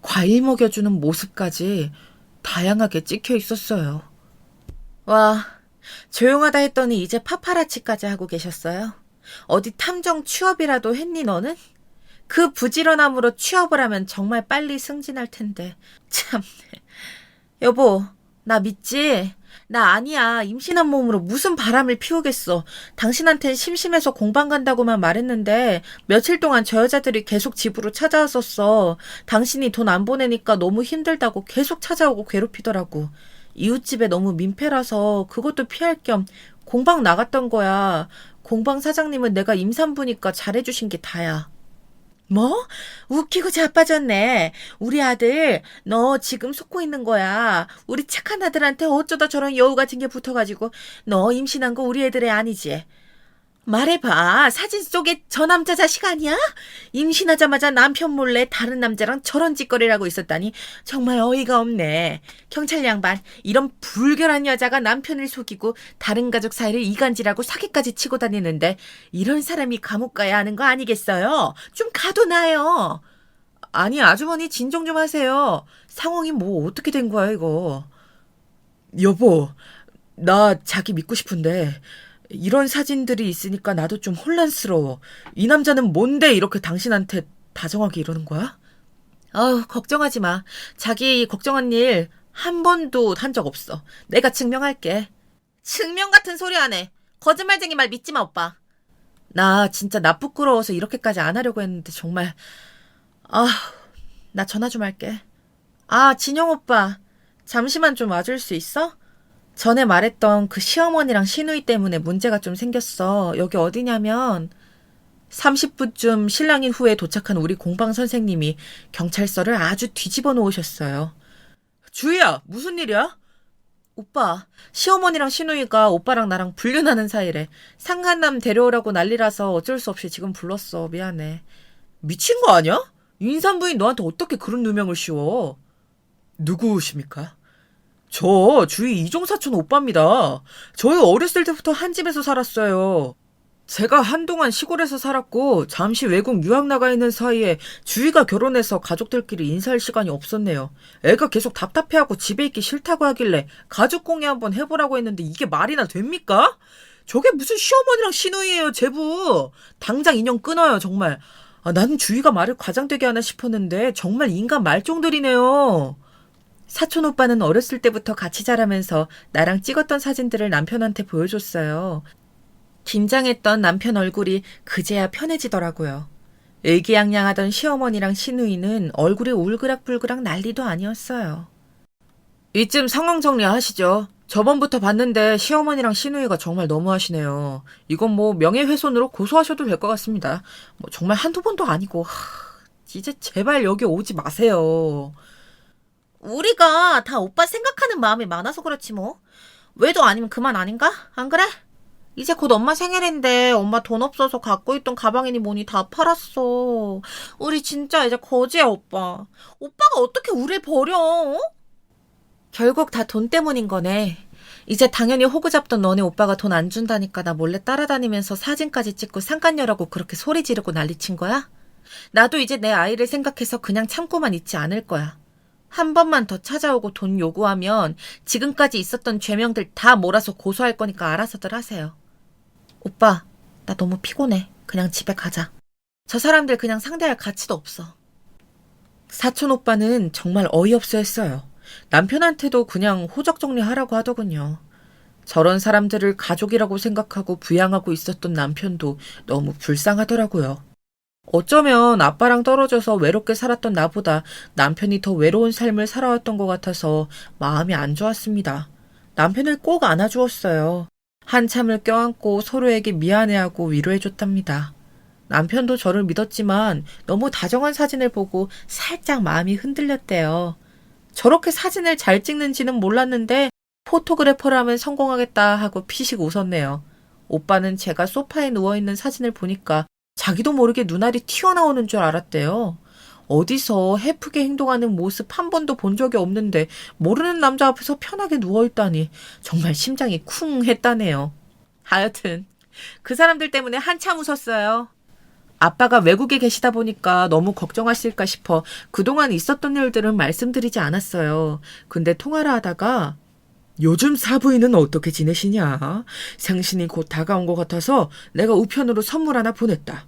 과일 먹여주는 모습까지 다양하게 찍혀 있었어요. 와, 조용하다 했더니 이제 파파라치까지 하고 계셨어요? 어디 탐정 취업이라도 했니 너는? 그 부지런함으로 취업을 하면 정말 빨리 승진할 텐데. 참네. 여보, 나 믿지? 나 아니야. 임신한 몸으로 무슨 바람을 피우겠어. 당신한텐 심심해서 공방 간다고만 말했는데 며칠 동안 저 여자들이 계속 집으로 찾아왔었어. 당신이 돈 안 보내니까 너무 힘들다고 계속 찾아오고 괴롭히더라고. 이웃집에 너무 민폐라서 그것도 피할 겸 공방 나갔던 거야. 공방 사장님은 내가 임산부니까 잘해주신 게 다야. 뭐? 웃기고 자빠졌네. 우리 아들, 너 지금 속고 있는 거야. 우리 착한 아들한테 어쩌다 저런 여우 같은 게 붙어가지고 너 임신한 거 우리 애들의 아니지? 말해봐. 사진 속에 저 남자 자식 아니야? 임신하자마자 남편 몰래 다른 남자랑 저런 짓거리를 하고 있었다니 정말 어이가 없네. 경찰 양반, 이런 불결한 여자가 남편을 속이고 다른 가족 사이를 이간질하고 사기까지 치고 다니는데 이런 사람이 감옥 가야 하는 거 아니겠어요? 좀 가둬놔요. 아니, 아주머니 진정 좀 하세요. 상황이 뭐 어떻게 된 거야, 이거. 여보, 나 자기 믿고 싶은데 이런 사진들이 있으니까 나도 좀 혼란스러워. 이 남자는 뭔데 이렇게 당신한테 다정하게 이러는 거야? 아우, 걱정하지 마. 자기 걱정한 일 한 번도 한 적 없어. 내가 증명할게. 증명 같은 소리 안 해. 거짓말쟁이 말 믿지 마, 오빠. 나 진짜 나 부끄러워서 이렇게까지 안 하려고 했는데 정말. 아, 나 전화 좀 할게. 아, 진영 오빠. 잠시만 좀 와줄 수 있어? 전에 말했던 그 시어머니랑 시누이 때문에 문제가 좀 생겼어. 여기 어디냐면 30분쯤 신랑인 후에 도착한 우리 공방 선생님이 경찰서를 아주 뒤집어 놓으셨어요. 주희야, 무슨 일이야? 오빠, 시어머니랑 시누이가 오빠랑 나랑 불륜하는 사이래. 상간남 데려오라고 난리라서 어쩔 수 없이 지금 불렀어. 미안해. 미친 거 아니야? 임산부인 너한테 어떻게 그런 누명을 씌워? 누구십니까? 저 주희 이종사촌 오빠입니다. 저희 어렸을 때부터 한 집에서 살았어요. 제가 한동안 시골에서 살았고 잠시 외국 유학 나가 있는 사이에 주희가 결혼해서 가족들끼리 인사할 시간이 없었네요. 애가 계속 답답해하고 집에 있기 싫다고 하길래 가족 공예 한번 해보라고 했는데 이게 말이나 됩니까? 저게 무슨 시어머니랑 시누이예요, 제부. 당장 인연 끊어요, 정말. 아, 나는 주희가 말을 과장되게 하나 싶었는데 정말 인간 말종들이네요. 사촌 오빠는 어렸을 때부터 같이 자라면서 나랑 찍었던 사진들을 남편한테 보여줬어요. 긴장했던 남편 얼굴이 그제야 편해지더라고요. 의기양양하던 시어머니랑 시누이는 얼굴이 울그락불그락 난리도 아니었어요. 이쯤 상황 정리하시죠. 저번부터 봤는데 시어머니랑 시누이가 정말 너무하시네요. 이건 뭐 명예훼손으로 고소하셔도 될 것 같습니다. 뭐 정말 한두 번도 아니고. 이제 제발 여기 오지 마세요. 우리가 다 오빠 생각하는 마음이 많아서 그렇지 뭐. 외도 아니면 그만 아닌가? 안 그래? 이제 곧 엄마 생일인데 엄마 돈 없어서 갖고 있던 가방이니 뭐니 다 팔았어. 우리 진짜 이제 거지야, 오빠. 오빠가 어떻게 우릴 버려? 어? 결국 다 돈 때문인 거네. 이제 당연히 호구 잡던 너네 오빠가 돈 안 준다니까 나 몰래 따라다니면서 사진까지 찍고 상간녀라고 그렇게 소리 지르고 난리친 거야? 나도 이제 내 아이를 생각해서 그냥 참고만 있지 않을 거야. 한 번만 더 찾아오고 돈 요구하면 지금까지 있었던 죄명들 다 몰아서 고소할 거니까 알아서들 하세요. 오빠, 나 너무 피곤해. 그냥 집에 가자. 저 사람들 그냥 상대할 가치도 없어. 사촌 오빠는 정말 어이없어 했어요. 남편한테도 그냥 호적 정리하라고 하더군요. 저런 사람들을 가족이라고 생각하고 부양하고 있었던 남편도 너무 불쌍하더라고요. 어쩌면 아빠랑 떨어져서 외롭게 살았던 나보다 남편이 더 외로운 삶을 살아왔던 것 같아서 마음이 안 좋았습니다. 남편을 꼭 안아주었어요. 한참을 껴안고 서로에게 미안해하고 위로해줬답니다. 남편도 저를 믿었지만 너무 다정한 사진을 보고 살짝 마음이 흔들렸대요. 저렇게 사진을 잘 찍는지는 몰랐는데 포토그래퍼라면 성공하겠다 하고 피식 웃었네요. 오빠는 제가 소파에 누워있는 사진을 보니까 자기도 모르게 눈알이 튀어나오는 줄 알았대요. 어디서 해프게 행동하는 모습 한 번도 본 적이 없는데 모르는 남자 앞에서 편하게 누워있다니 정말 심장이 쿵 했다네요. 하여튼 그 사람들 때문에 한참 웃었어요. 아빠가 외국에 계시다 보니까 너무 걱정하실까 싶어 그동안 있었던 일들은 말씀드리지 않았어요. 근데 통화를 하다가 요즘 사부인은 어떻게 지내시냐? 생신이 곧 다가온 것 같아서 내가 우편으로 선물 하나 보냈다.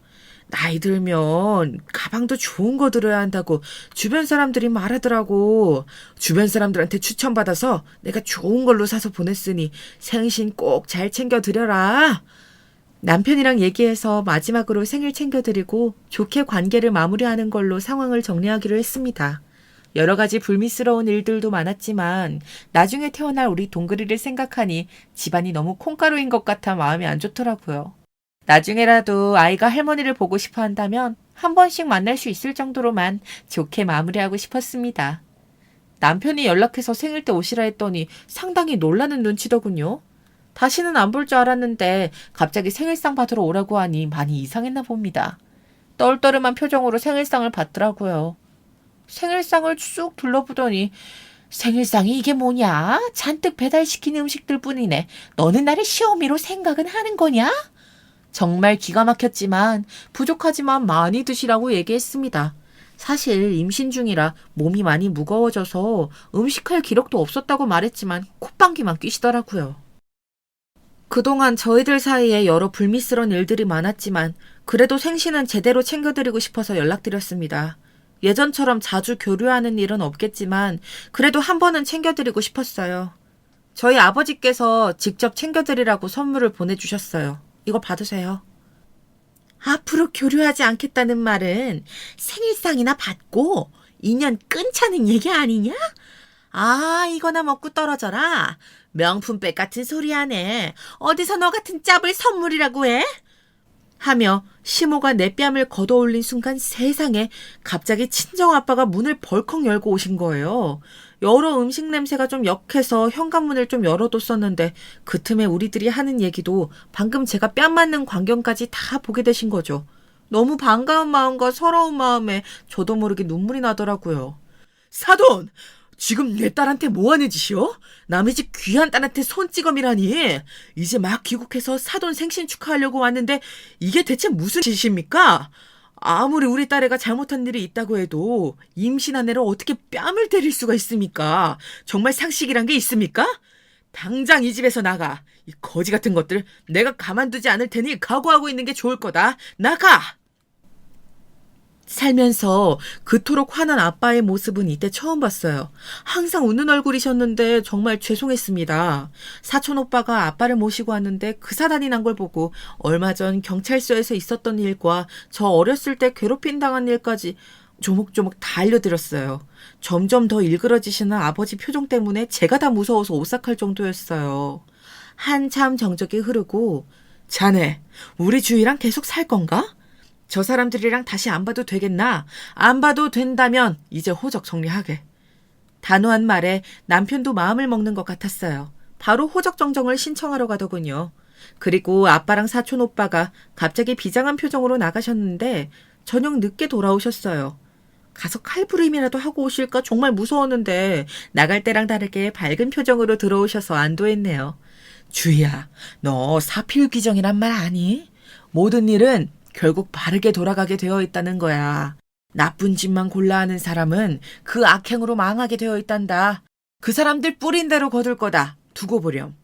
나이 들면 가방도 좋은 거 들어야 한다고 주변 사람들이 말하더라고. 주변 사람들한테 추천받아서 내가 좋은 걸로 사서 보냈으니 생신 꼭 잘 챙겨드려라. 남편이랑 얘기해서 마지막으로 생일 챙겨드리고 좋게 관계를 마무리하는 걸로 상황을 정리하기로 했습니다. 여러 가지 불미스러운 일들도 많았지만 나중에 태어날 우리 동그리를 생각하니 집안이 너무 콩가루인 것 같아 마음이 안 좋더라고요. 나중에라도 아이가 할머니를 보고 싶어 한다면 한 번씩 만날 수 있을 정도로만 좋게 마무리하고 싶었습니다. 남편이 연락해서 생일 때 오시라 했더니 상당히 놀라는 눈치더군요. 다시는 안 볼 줄 알았는데 갑자기 생일상 받으러 오라고 하니 많이 이상했나 봅니다. 떨떠름한 표정으로 생일상을 받더라고요. 생일상을 쭉 둘러보더니 생일상이 이게 뭐냐? 잔뜩 배달시킨 음식들 뿐이네. 너는 나를 시어미로 생각은 하는 거냐? 정말 기가 막혔지만 부족하지만 많이 드시라고 얘기했습니다. 사실 임신 중이라 몸이 많이 무거워져서 음식할 기력도 없었다고 말했지만 콧방귀만 뀌시더라고요. 그동안 저희들 사이에 여러 불미스러운 일들이 많았지만 그래도 생신은 제대로 챙겨드리고 싶어서 연락드렸습니다. 예전처럼 자주 교류하는 일은 없겠지만 그래도 한 번은 챙겨드리고 싶었어요. 저희 아버지께서 직접 챙겨드리라고 선물을 보내주셨어요. 이거 받으세요. 앞으로 교류하지 않겠다는 말은 생일상이나 받고 인연 끊자는 얘기 아니냐? 아, 이거나 먹고 떨어져라. 명품백 같은 소리 하네. 어디서 너 같은 짭을 선물이라고 해? 하며 시모가 내 뺨을 걷어올린 순간 세상에 갑자기 친정아빠가 문을 벌컥 열고 오신 거예요. 여러 음식 냄새가 좀 역해서 현관문을 좀 열어뒀었는데 그 틈에 우리들이 하는 얘기도 방금 제가 뺨 맞는 광경까지 다 보게 되신 거죠. 너무 반가운 마음과 서러운 마음에 저도 모르게 눈물이 나더라고요. 사돈! 지금 내 딸한테 뭐하는 짓이요? 남의 집 귀한 딸한테 손찌검이라니. 이제 막 귀국해서 사돈 생신 축하하려고 왔는데 이게 대체 무슨 짓입니까? 아무리 우리 딸애가 잘못한 일이 있다고 해도 임신한 애를 어떻게 뺨을 때릴 수가 있습니까? 정말 상식이란 게 있습니까? 당장 이 집에서 나가. 이 거지 같은 것들 내가 가만두지 않을 테니 각오하고 있는 게 좋을 거다. 나가! 살면서 그토록 화난 아빠의 모습은 이때 처음 봤어요. 항상 웃는 얼굴이셨는데 정말 죄송했습니다. 사촌 오빠가 아빠를 모시고 왔는데 그 사단이 난 걸 보고 얼마 전 경찰서에서 있었던 일과 저 어렸을 때 괴롭힘 당한 일까지 조목조목 다 알려드렸어요. 점점 더 일그러지시는 아버지 표정 때문에 제가 다 무서워서 오싹할 정도였어요. 한참 정적이 흐르고 자네, 우리 주희랑 계속 살 건가? 저 사람들이랑 다시 안 봐도 되겠나? 안 봐도 된다면 이제 호적 정리하게. 단호한 말에 남편도 마음을 먹는 것 같았어요. 바로 호적 정정을 신청하러 가더군요. 그리고 아빠랑 사촌 오빠가 갑자기 비장한 표정으로 나가셨는데 저녁 늦게 돌아오셨어요. 가서 칼부림이라도 하고 오실까 정말 무서웠는데 나갈 때랑 다르게 밝은 표정으로 들어오셔서 안도했네요. 주희야, 너 사필귀정이란 말 아니? 모든 일은 결국 바르게 돌아가게 되어 있다는 거야. 나쁜 짓만 골라 하는 사람은 그 악행으로 망하게 되어 있단다. 그 사람들 뿌린 대로 거둘 거다. 두고 보렴.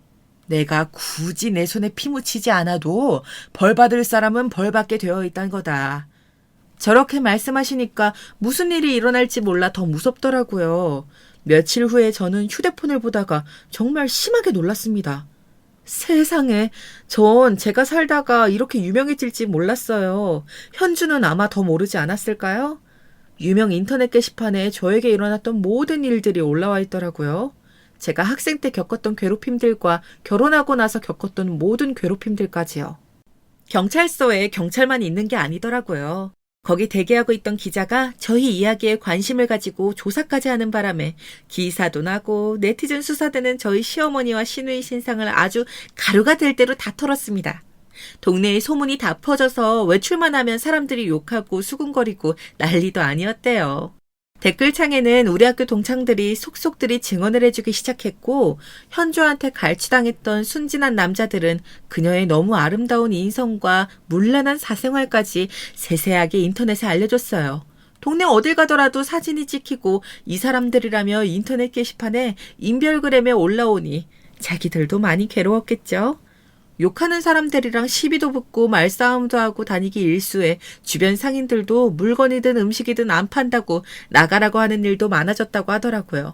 내가 굳이 내 손에 피 묻히지 않아도 벌 받을 사람은 벌 받게 되어 있단 거다. 저렇게 말씀하시니까 무슨 일이 일어날지 몰라 더 무섭더라고요. 며칠 후에 저는 휴대폰을 보다가 정말 심하게 놀랐습니다. 세상에, 전 제가 살다가 이렇게 유명해질지 몰랐어요. 현주는 아마 더 모르지 않았을까요? 유명 인터넷 게시판에 저에게 일어났던 모든 일들이 올라와 있더라고요. 제가 학생 때 겪었던 괴롭힘들과 결혼하고 나서 겪었던 모든 괴롭힘들까지요. 경찰서에 경찰만 있는 게 아니더라고요. 거기 대기하고 있던 기자가 저희 이야기에 관심을 가지고 조사까지 하는 바람에 기사도 나고 네티즌 수사대는 저희 시어머니와 시누이 신상을 아주 가루가 될 대로 다 털었습니다. 동네에 소문이 다 퍼져서 외출만 하면 사람들이 욕하고 수군거리고 난리도 아니었대요. 댓글창에는 우리 학교 동창들이 속속들이 증언을 해주기 시작했고 현주한테 갈취당했던 순진한 남자들은 그녀의 너무 아름다운 인성과 문란한 사생활까지 세세하게 인터넷에 알려줬어요. 동네 어딜 가더라도 사진이 찍히고 이 사람들이라며 인터넷 게시판에 인별그램에 올라오니 자기들도 많이 괴로웠겠죠. 욕하는 사람들이랑 시비도 붙고 말싸움도 하고 다니기 일쑤에 주변 상인들도 물건이든 음식이든 안 판다고 나가라고 하는 일도 많아졌다고 하더라고요.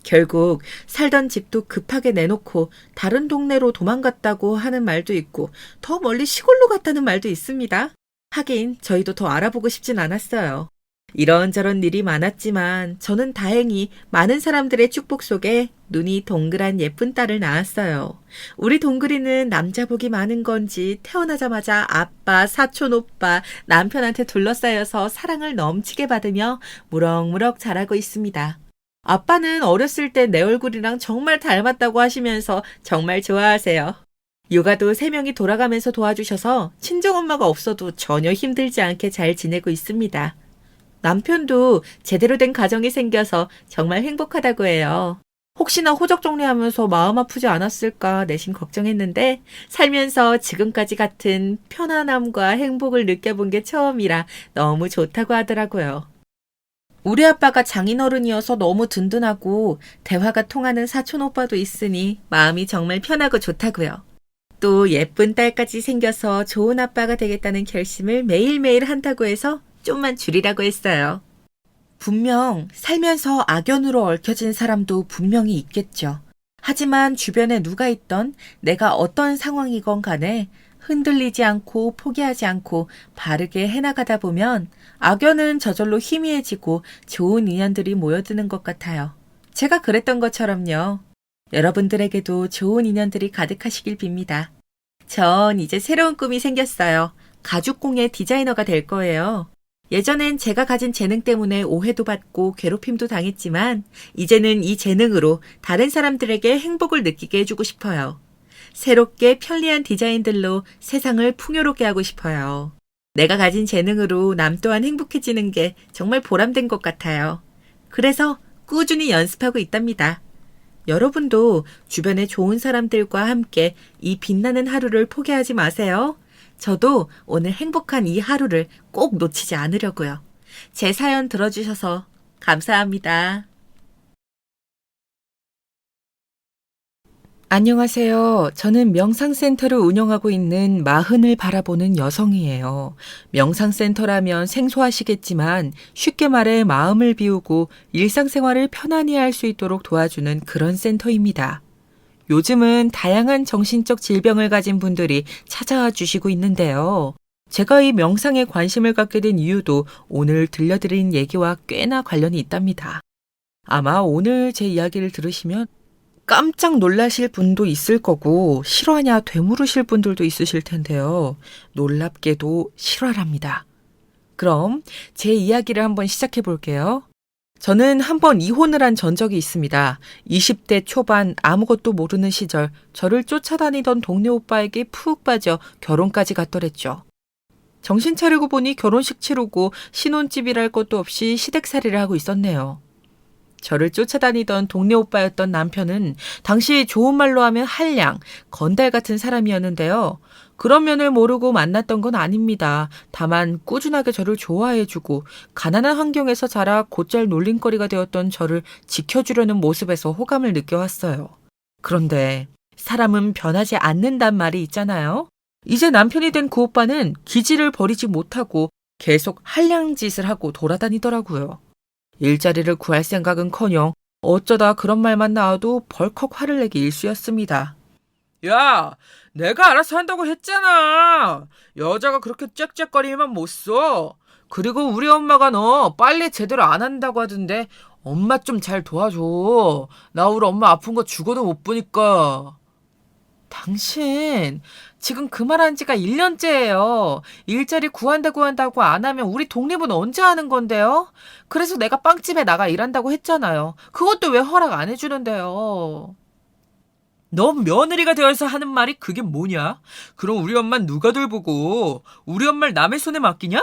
결국 살던 집도 급하게 내놓고 다른 동네로 도망갔다고 하는 말도 있고 더 멀리 시골로 갔다는 말도 있습니다. 하긴 저희도 더 알아보고 싶진 않았어요. 이런저런 일이 많았지만 저는 다행히 많은 사람들의 축복 속에 눈이 동그란 예쁜 딸을 낳았어요. 우리 동그리는 남자 복이 많은 건지 태어나자마자 아빠, 사촌 오빠, 남편한테 둘러싸여서 사랑을 넘치게 받으며 무럭무럭 자라고 있습니다. 아빠는 어렸을 때 내 얼굴이랑 정말 닮았다고 하시면서 정말 좋아하세요. 육아도 3명이 돌아가면서 도와주셔서 친정엄마가 없어도 전혀 힘들지 않게 잘 지내고 있습니다. 남편도 제대로 된 가정이 생겨서 정말 행복하다고 해요. 혹시나 호적 정리하면서 마음 아프지 않았을까 내심 걱정했는데 살면서 지금까지 같은 편안함과 행복을 느껴본 게 처음이라 너무 좋다고 하더라고요. 우리 아빠가 장인어른이어서 너무 든든하고 대화가 통하는 사촌 오빠도 있으니 마음이 정말 편하고 좋다고요. 또 예쁜 딸까지 생겨서 좋은 아빠가 되겠다는 결심을 매일매일 한다고 해서 좀만 줄이라고 했어요. 분명 살면서 악연으로 얽혀진 사람도 분명히 있겠죠. 하지만 주변에 누가 있던 내가 어떤 상황이건 간에 흔들리지 않고 포기하지 않고 바르게 해나가다 보면 악연은 저절로 희미해지고 좋은 인연들이 모여드는 것 같아요. 제가 그랬던 것처럼요. 여러분들에게도 좋은 인연들이 가득하시길 빕니다. 전 이제 새로운 꿈이 생겼어요. 가죽공예 디자이너가 될 거예요. 예전엔 제가 가진 재능 때문에 오해도 받고 괴롭힘도 당했지만 이제는 이 재능으로 다른 사람들에게 행복을 느끼게 해주고 싶어요. 새롭게 편리한 디자인들로 세상을 풍요롭게 하고 싶어요. 내가 가진 재능으로 남 또한 행복해지는 게 정말 보람된 것 같아요. 그래서 꾸준히 연습하고 있답니다. 여러분도 주변에 좋은 사람들과 함께 이 빛나는 하루를 포기하지 마세요. 저도 오늘 행복한 이 하루를 꼭 놓치지 않으려고요. 제 사연 들어주셔서 감사합니다. 안녕하세요. 저는 명상센터를 운영하고 있는 마흔을 바라보는 여성이에요. 명상센터라면 생소하시겠지만 쉽게 말해 마음을 비우고 일상생활을 편안히 할 수 있도록 도와주는 그런 센터입니다. 요즘은 다양한 정신적 질병을 가진 분들이 찾아와 주시고 있는데요. 제가 이 명상에 관심을 갖게 된 이유도 오늘 들려드린 얘기와 꽤나 관련이 있답니다. 아마 오늘 제 이야기를 들으시면 깜짝 놀라실 분도 있을 거고 실화냐 되물으실 분들도 있으실 텐데요. 놀랍게도 실화랍니다. 그럼 제 이야기를 한번 시작해 볼게요. 저는 한번 이혼을 한 전적이 있습니다. 20대 초반 아무것도 모르는 시절 저를 쫓아다니던 동네 오빠에게 푹 빠져 결혼까지 갔더랬죠. 정신 차리고 보니 결혼식 치르고 신혼집이랄 것도 없이 시댁살이를 하고 있었네요. 저를 쫓아다니던 동네 오빠였던 남편은 당시 좋은 말로 하면 한량, 건달 같은 사람이었는데요. 그런 면을 모르고 만났던 건 아닙니다. 다만 꾸준하게 저를 좋아해주고 가난한 환경에서 자라 곧잘 놀림거리가 되었던 저를 지켜주려는 모습에서 호감을 느껴왔어요. 그런데 사람은 변하지 않는단 말이 있잖아요. 이제 남편이 된 그 오빠는 기질을 버리지 못하고 계속 한량짓을 하고 돌아다니더라고요. 일자리를 구할 생각은커녕 어쩌다 그런 말만 나와도 벌컥 화를 내기 일쑤였습니다. 야, 내가 알아서 한다고 했잖아. 여자가 그렇게 짹짹거리면 못 써. 그리고 우리 엄마가 너 빨래 제대로 안 한다고 하던데 엄마 좀 잘 도와줘. 나 우리 엄마 아픈 거 죽어도 못 보니까. 당신 지금 그 말한 지가 1년째예요. 일자리 구한다고 안 하면 우리 독립은 언제 하는 건데요? 그래서 내가 빵집에 나가 일한다고 했잖아요. 그것도 왜 허락 안 해주는데요? 너 며느리가 되어서 하는 말이 그게 뭐냐? 그럼 우리 엄마는 누가 돌보고 우리 엄마를 남의 손에 맡기냐?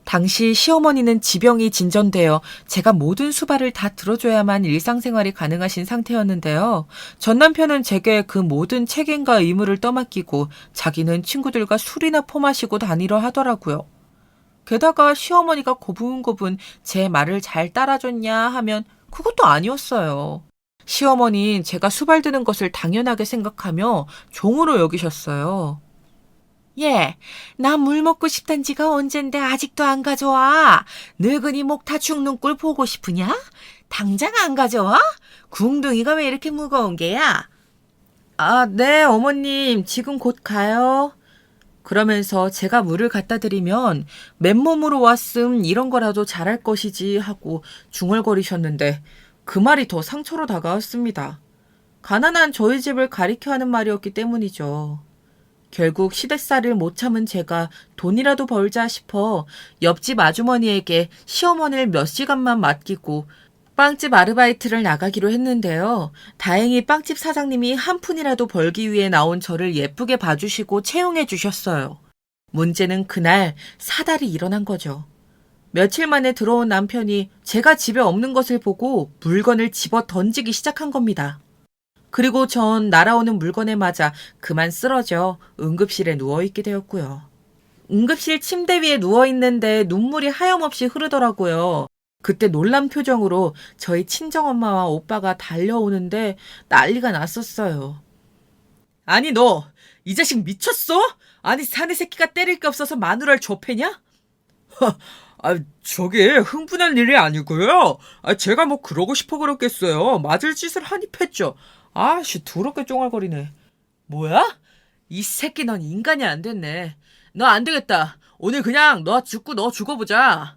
당시 시어머니는 지병이 진전되어 제가 모든 수발을 다 들어줘야만 일상생활이 가능하신 상태였는데요. 전 남편은 제게 그 모든 책임과 의무를 떠맡기고 자기는 친구들과 술이나 퍼마시고 다니려 하더라고요. 게다가 시어머니가 고분고분 제 말을 잘 따라줬냐 하면 그것도 아니었어요. 시어머니는 제가 수발드는 것을 당연하게 생각하며 종으로 여기셨어요. 예, 나 물 먹고 싶단 지가 언젠데 아직도 안 가져와. 늙은이 목 다 죽는 꼴 보고 싶으냐? 당장 안 가져와? 궁둥이가 왜 이렇게 무거운 게야? 아, 네, 어머님, 지금 곧 가요. 그러면서 제가 물을 갖다 드리면 맨몸으로 왔음 이런 거라도 잘할 것이지 하고 중얼거리셨는데 그 말이 더 상처로 다가왔습니다. 가난한 저희 집을 가리켜 하는 말이었기 때문이죠. 결국 시댁살이를 못 참은 제가 돈이라도 벌자 싶어 옆집 아주머니에게 시어머니를 몇 시간만 맡기고 빵집 아르바이트를 나가기로 했는데요. 다행히 빵집 사장님이 한 푼이라도 벌기 위해 나온 저를 예쁘게 봐주시고 채용해 주셨어요. 문제는 그날 사달이 일어난 거죠. 며칠 만에 들어온 남편이 제가 집에 없는 것을 보고 물건을 집어 던지기 시작한 겁니다. 그리고 전 날아오는 물건에 맞아 그만 쓰러져 응급실에 누워있게 되었고요. 응급실 침대 위에 누워있는데 눈물이 하염없이 흐르더라고요. 그때 놀란 표정으로 저희 친정엄마와 오빠가 달려오는데 난리가 났었어요. 아니 너 이 자식 미쳤어? 아니 사내 새끼가 때릴 게 없어서 마누라를 좁혀냐? 저게 흥분할 일이 아니고요. 제가 뭐 그러고 싶어 그랬겠어요. 맞을 짓을 하니 했죠. 아씨 더럽게 쫑알거리네. 뭐야? 이 새끼 넌 인간이 안 됐네. 너 안 되겠다. 오늘 그냥 너 죽고 너 죽어보자.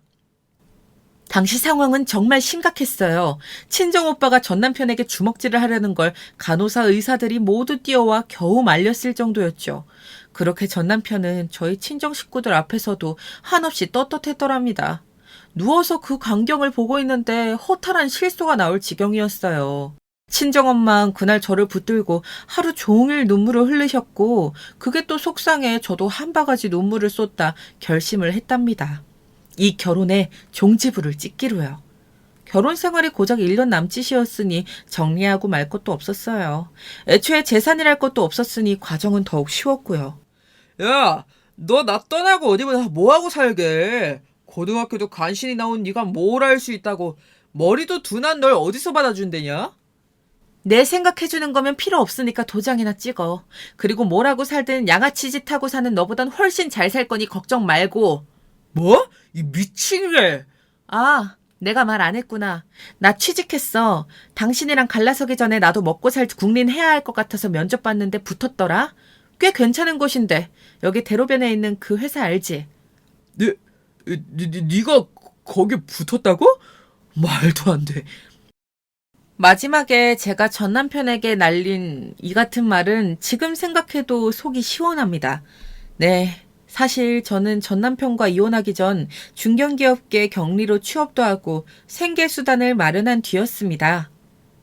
당시 상황은 정말 심각했어요. 친정오빠가 전 남편에게 주먹질을 하려는 걸 간호사 의사들이 모두 뛰어와 겨우 말렸을 정도였죠. 그렇게 전 남편은 저희 친정 식구들 앞에서도 한없이 떳떳했더랍니다. 누워서 그 광경을 보고 있는데 허탈한 실소가 나올 지경이었어요. 친정엄마는 그날 저를 붙들고 하루 종일 눈물을 흘리셨고 그게 또 속상해 저도 한 바가지 눈물을 쏟다 결심을 했답니다. 이 결혼에 종지부를 찍기로요. 결혼 생활이 고작 1년 남짓이었으니 정리하고 말 것도 없었어요. 애초에 재산이랄 것도 없었으니 과정은 더욱 쉬웠고요. 야, 너 나 떠나고 어디 뭐하고 살게. 고등학교도 간신히 나온 네가 뭘 할 수 있다고 머리도 둔한 널 어디서 받아준대냐? 내 생각해주는 거면 필요 없으니까 도장이나 찍어. 그리고 뭐라고 살든 양아치 짓 하고 사는 너보단 훨씬 잘 살 거니 걱정 말고. 뭐? 이 미친게. 아, 내가 말 안 했구나. 나 취직했어. 당신이랑 갈라서기 전에 나도 먹고 살 국린 해야 할 것 같아서 면접 봤는데 붙었더라. 꽤 괜찮은 곳인데. 여기 대로변에 있는 그 회사 알지? 네가 거기 붙었다고? 말도 안 돼. 마지막에 제가 전 남편에게 날린 이 같은 말은 지금 생각해도 속이 시원합니다. 네, 사실 저는 전 남편과 이혼하기 전 중견기업계 경리로 취업도 하고 생계수단을 마련한 뒤였습니다.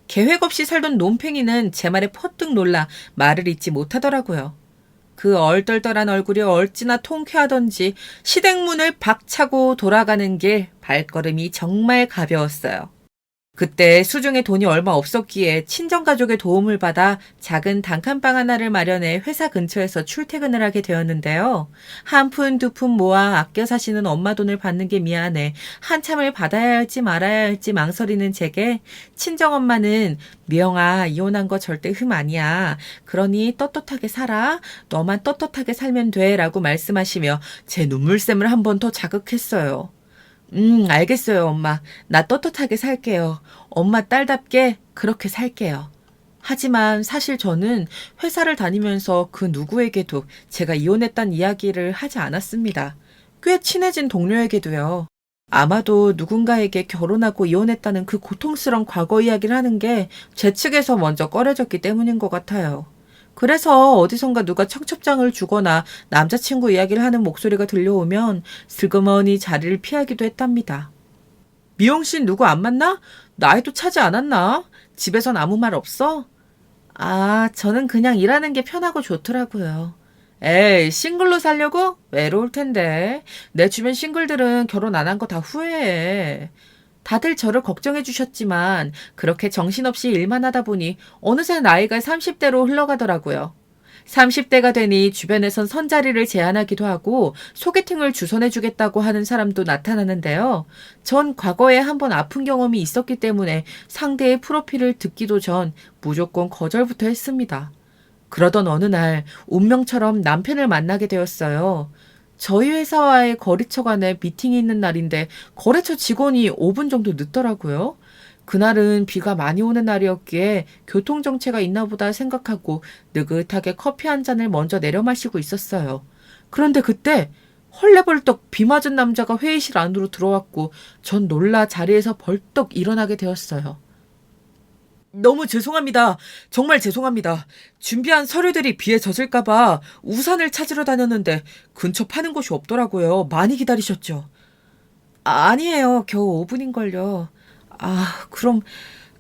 계획 없이 살던 논팽이는 제 말에 퍼뜩 놀라 말을 잇지 못하더라고요. 그 얼떨떨한 얼굴이 어찌나 통쾌하던지 시댁문을 박차고 돌아가는 길 발걸음이 정말 가벼웠어요. 그때 수중에 돈이 얼마 없었기에 친정가족의 도움을 받아 작은 단칸방 하나를 마련해 회사 근처에서 출퇴근을 하게 되었는데요. 한 푼 두 푼 모아 아껴 사시는 엄마 돈을 받는 게 미안해 한참을 받아야 할지 말아야 할지 망설이는 제게 친정엄마는 미영아 이혼한 거 절대 흠 아니야. 그러니 떳떳하게 살아. 너만 떳떳하게 살면 돼 라고 말씀하시며 제 눈물샘을 한 번 더 자극했어요. 알겠어요, 엄마. 나 떳떳하게 살게요. 엄마 딸답게 그렇게 살게요. 하지만 사실 저는 회사를 다니면서 그 누구에게도 제가 이혼했다는 이야기를 하지 않았습니다. 꽤 친해진 동료에게도요. 아마도 누군가에게 결혼하고 이혼했다는 그 고통스러운 과거 이야기를 하는 게 제 측에서 먼저 꺼려졌기 때문인 것 같아요. 그래서 어디선가 누가 청첩장을 주거나 남자친구 이야기를 하는 목소리가 들려오면 슬그머니 자리를 피하기도 했답니다. 미영 씨는 누구 안 만나? 나이도 차지 않았나? 집에선 아무 말 없어? 아, 저는 그냥 일하는 게 편하고 좋더라고요. 에이, 싱글로 살려고? 외로울 텐데. 내 주변 싱글들은 결혼 안 한 거 다 후회해. 다들 저를 걱정해 주셨지만 그렇게 정신없이 일만 하다 보니 어느새 나이가 30대로 흘러가더라고요. 30대가 되니 주변에선 선자리를 제안하기도 하고 소개팅을 주선해 주겠다고 하는 사람도 나타나는데요. 전 과거에 한번 아픈 경험이 있었기 때문에 상대의 프로필을 듣기도 전 무조건 거절부터 했습니다. 그러던 어느 날 운명처럼 남편을 만나게 되었어요. 저희 회사와의 거래처 간에 미팅이 있는 날인데 거래처 직원이 5분 정도 늦더라고요. 그날은 비가 많이 오는 날이었기에 교통정체가 있나 보다 생각하고 느긋하게 커피 한 잔을 먼저 내려 마시고 있었어요. 그런데 그때 헐레벌떡 비 맞은 남자가 회의실 안으로 들어왔고 전 놀라 자리에서 벌떡 일어나게 되었어요. 너무 죄송합니다. 정말 죄송합니다. 준비한 서류들이 비에 젖을까봐 우산을 찾으러 다녔는데 근처 파는 곳이 없더라고요. 많이 기다리셨죠? 아니에요. 겨우 5분인걸요. 아, 그럼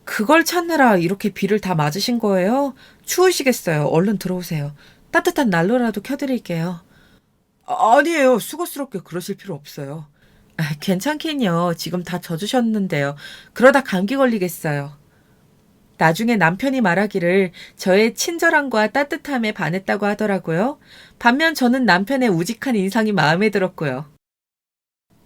그걸 찾느라 이렇게 비를 다 맞으신 거예요? 추우시겠어요. 얼른 들어오세요. 따뜻한 난로라도 켜드릴게요. 아니에요. 수고스럽게 그러실 필요 없어요. 아, 괜찮긴요. 지금 다 젖으셨는데요. 그러다 감기 걸리겠어요. 나중에 남편이 말하기를 저의 친절함과 따뜻함에 반했다고 하더라고요. 반면 저는 남편의 우직한 인상이 마음에 들었고요.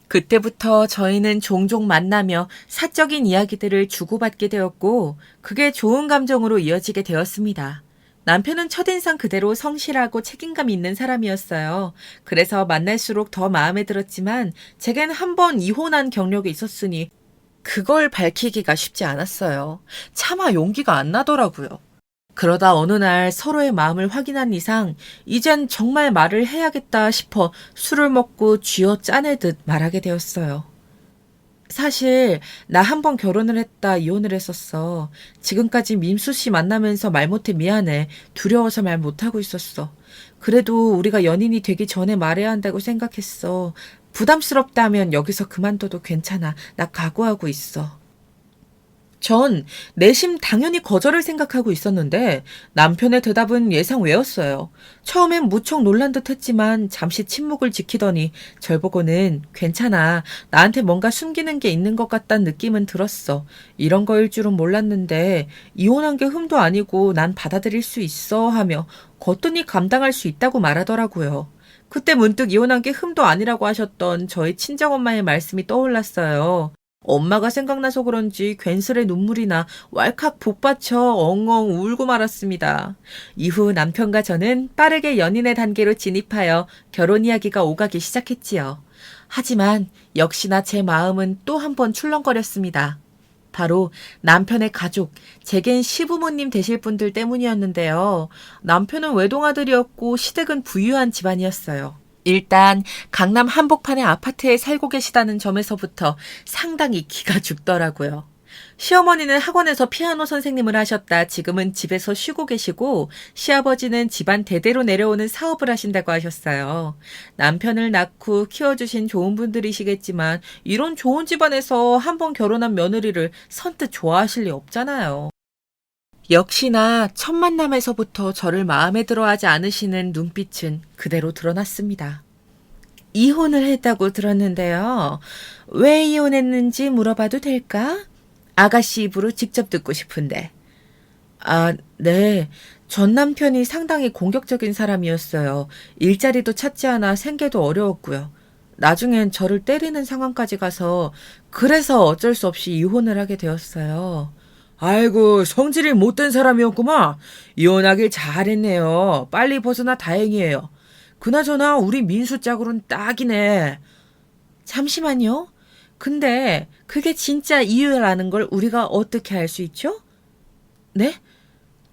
그때부터 저희는 종종 만나며 사적인 이야기들을 주고받게 되었고, 그게 좋은 감정으로 이어지게 되었습니다. 남편은 첫인상 그대로 성실하고 책임감 있는 사람이었어요. 그래서 만날수록 더 마음에 들었지만, 제겐 한 번 이혼한 경력이 있었으니, 그걸 밝히기가 쉽지 않았어요. 차마 용기가 안 나더라고요. 그러다 어느 날 서로의 마음을 확인한 이상 이젠 정말 말을 해야겠다 싶어 술을 먹고 쥐어 짜내듯 말하게 되었어요. 사실 나 한 번 결혼을 했다 이혼을 했었어. 지금까지 민수 씨 만나면서 말 못해 미안해. 두려워서 말 못하고 있었어. 그래도 우리가 연인이 되기 전에 말해야 한다고 생각했어. 부담스럽다면 여기서 그만둬도 괜찮아. 나 각오하고 있어. 전 내심 당연히 거절을 생각하고 있었는데 남편의 대답은 예상 외였어요. 처음엔 무척 놀란 듯 했지만 잠시 침묵을 지키더니 절 보고는 괜찮아. 나한테 뭔가 숨기는 게 있는 것 같다는 느낌은 들었어. 이런 거일 줄은 몰랐는데 이혼한 게 흠도 아니고 난 받아들일 수 있어 하며 거뜬히 감당할 수 있다고 말하더라고요. 그때 문득 이혼한 게 흠도 아니라고 하셨던 저희 친정엄마의 말씀이 떠올랐어요. 엄마가 생각나서 그런지 괜스레 눈물이 나 왈칵 복받쳐 엉엉 울고 말았습니다. 이후 남편과 저는 빠르게 연인의 단계로 진입하여 결혼 이야기가 오가기 시작했지요. 하지만 역시나 제 마음은 또 한 번 출렁거렸습니다. 바로 남편의 가족, 제겐 시부모님 되실 분들 때문이었는데요. 남편은 외동아들이었고 시댁은 부유한 집안이었어요. 일단 강남 한복판의 아파트에 살고 계시다는 점에서부터 상당히 기가 죽더라고요. 시어머니는 학원에서 피아노 선생님을 하셨다 지금은 집에서 쉬고 계시고 시아버지는 집안 대대로 내려오는 사업을 하신다고 하셨어요. 남편을 낳고 키워주신 좋은 분들이시겠지만 이런 좋은 집안에서 한 번 결혼한 며느리를 선뜻 좋아하실 리 없잖아요. 역시나 첫 만남에서부터 저를 마음에 들어하지 않으시는 눈빛은 그대로 드러났습니다. 이혼을 했다고 들었는데요. 왜 이혼했는지 물어봐도 될까? 아가씨 입으로 직접 듣고 싶은데. 아, 네. 전 남편이 상당히 공격적인 사람이었어요. 일자리도 찾지 않아 생계도 어려웠고요. 나중엔 저를 때리는 상황까지 가서 그래서 어쩔 수 없이 이혼을 하게 되었어요. 아이고, 성질이 못된 사람이었구만. 이혼하길 잘했네요. 빨리 벗어나 다행이에요. 그나저나 우리 민수 짝으로는 딱이네. 잠시만요. 근데 그게 진짜 이유라는 걸 우리가 어떻게 알 수 있죠? 네?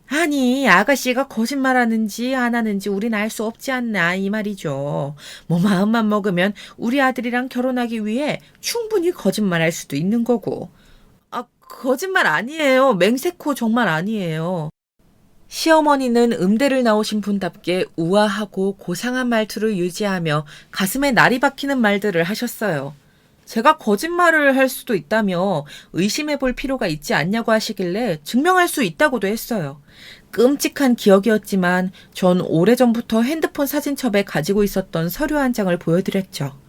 아니, 아가씨가 거짓말하는지 안 하는지 우린 알 수 없지 않나 이 말이죠. 뭐 마음만 먹으면 우리 아들이랑 결혼하기 위해 충분히 거짓말할 수도 있는 거고. 아, 거짓말 아니에요. 맹세코 정말 아니에요. 시어머니는 음대를 나오신 분답게 우아하고 고상한 말투를 유지하며 가슴에 날이 박히는 말들을 하셨어요. 제가 거짓말을 할 수도 있다며 의심해 볼 필요가 있지 않냐고 하시길래 증명할 수 있다고도 했어요. 끔찍한 기억이었지만 전 오래전부터 핸드폰 사진첩에 가지고 있었던 서류 한 장을 보여드렸죠.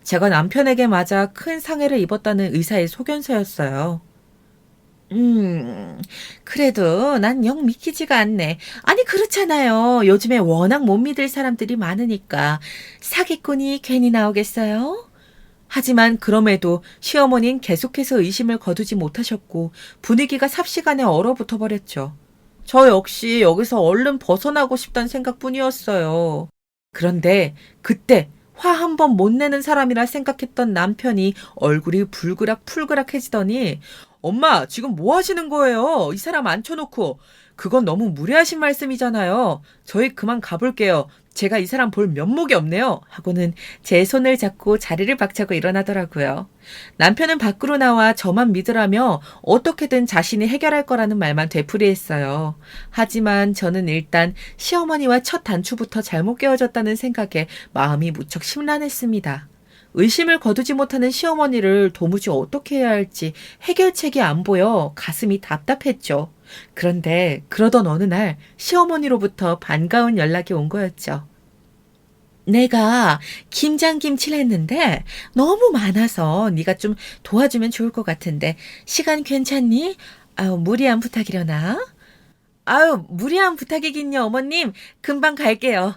제가 남편에게 맞아 큰 상해를 입었다는 의사의 소견서였어요. 그래도 난 영 믿기지가 않네. 아니, 그렇잖아요. 요즘에 워낙 못 믿을 사람들이 많으니까. 사기꾼이 괜히 나오겠어요? 하지만 그럼에도 시어머니는 계속해서 의심을 거두지 못하셨고 분위기가 삽시간에 얼어붙어 버렸죠. 저 역시 여기서 얼른 벗어나고 싶다는 생각뿐이었어요. 그런데 그때 화 한 번 못 내는 사람이라 생각했던 남편이 얼굴이 불그락풀그락해지더니 엄마, 지금 뭐 하시는 거예요? 이 사람 앉혀놓고. 그건 너무 무례하신 말씀이잖아요. 저희 그만 가볼게요. 제가 이 사람 볼 면목이 없네요. 하고는 제 손을 잡고 자리를 박차고 일어나더라고요. 남편은 밖으로 나와 저만 믿으라며 어떻게든 자신이 해결할 거라는 말만 되풀이했어요. 하지만 저는 일단 시어머니와 첫 단추부터 잘못 깨어졌다는 생각에 마음이 무척 심란했습니다. 의심을 거두지 못하는 시어머니를 도무지 어떻게 해야 할지 해결책이 안 보여 가슴이 답답했죠. 그런데 그러던 어느 날 시어머니로부터 반가운 연락이 온 거였죠. 내가 김장김치를 했는데 너무 많아서 네가 좀 도와주면 좋을 것 같은데 시간 괜찮니? 아유, 무리한 부탁이려나? 아유, 무리한 부탁이긴요, 어머님. 금방 갈게요.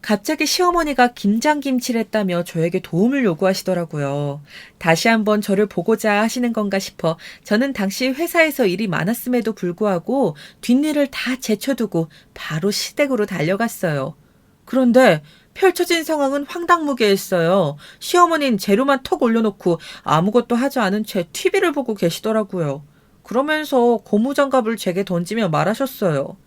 갑자기 시어머니가 김장김치를 했다며 저에게 도움을 요구하시더라고요. 다시 한번 저를 보고자 하시는 건가 싶어 저는 당시 회사에서 일이 많았음에도 불구하고 뒷일을 다 제쳐두고 바로 시댁으로 달려갔어요. 그런데 펼쳐진 상황은 황당무계했어요. 시어머니는 재료만 턱 올려놓고 아무것도 하지 않은 채 TV를 보고 계시더라고요. 그러면서 고무장갑을 제게 던지며 말하셨어요.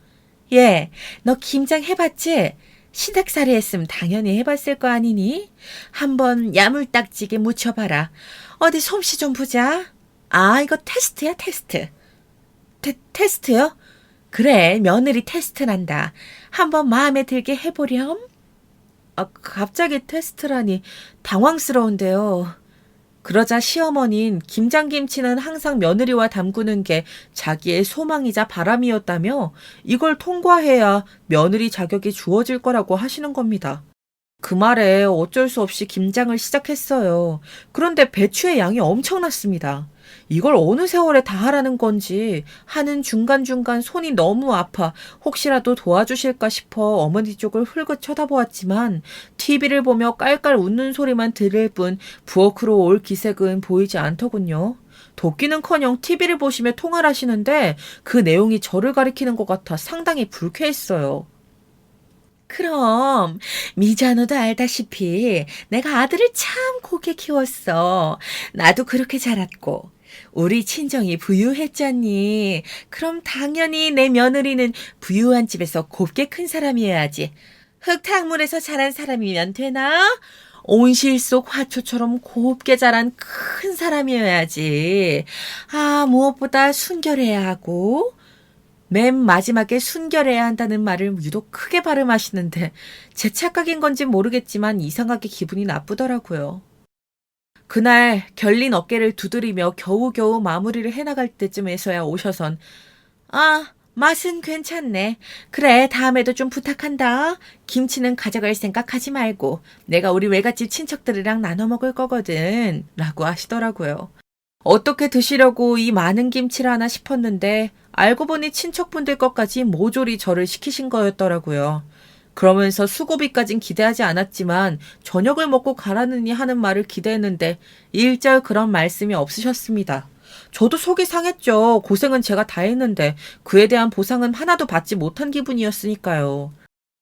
얘, 너 김장 해봤지? 시댁살이 했으면 당연히 해봤을 거 아니니? 한번 야물딱지게 묻혀봐라. 어디 솜씨 좀 보자. 아, 이거 테스트야, 테스트. 테스트요? 그래, 며느리 테스트란다. 한번 마음에 들게 해보렴. 아, 갑자기 테스트라니 당황스러운데요. 그러자 시어머니는 김장김치는 항상 며느리와 담그는 게 자기의 소망이자 바람이었다며 이걸 통과해야 며느리 자격이 주어질 거라고 하시는 겁니다. 그 말에 어쩔 수 없이 김장을 시작했어요. 그런데 배추의 양이 엄청났습니다. 이걸 어느 세월에 다 하라는 건지 하는 중간중간 손이 너무 아파 혹시라도 도와주실까 싶어 어머니 쪽을 흘긋 쳐다보았지만 TV를 보며 깔깔 웃는 소리만 들을 뿐 부엌으로 올 기색은 보이지 않더군요. 돕기는커녕 TV를 보시며 통화를 하시는데 그 내용이 저를 가리키는 것 같아 상당히 불쾌했어요. 그럼 미자노도 알다시피 내가 아들을 참 곱게 키웠어. 나도 그렇게 자랐고 우리 친정이 부유했잖니. 그럼 당연히 내 며느리는 부유한 집에서 곱게 큰 사람이어야지. 흙탕물에서 자란 사람이면 되나? 온실 속 화초처럼 곱게 자란 큰 사람이어야지. 아, 무엇보다 순결해야 하고 맨 마지막에 순결해야 한다는 말을 유독 크게 발음하시는데 제 착각인 건지 모르겠지만 이상하게 기분이 나쁘더라고요. 그날 결린 어깨를 두드리며 겨우겨우 마무리를 해나갈 때쯤에서야 오셔선 아, 맛은 괜찮네. 그래, 다음에도 좀 부탁한다. 김치는 가져갈 생각하지 말고 내가 우리 외갓집 친척들이랑 나눠 먹을 거거든. 라고 하시더라고요. 어떻게 드시려고 이 많은 김치를 하나 싶었는데 알고 보니 친척분들 것까지 모조리 저를 시키신 거였더라고요. 그러면서 수고비까진 기대하지 않았지만 저녁을 먹고 가라느니 하는 말을 기대했는데 일절 그런 말씀이 없으셨습니다. 저도 속이 상했죠. 고생은 제가 다 했는데 그에 대한 보상은 하나도 받지 못한 기분이었으니까요.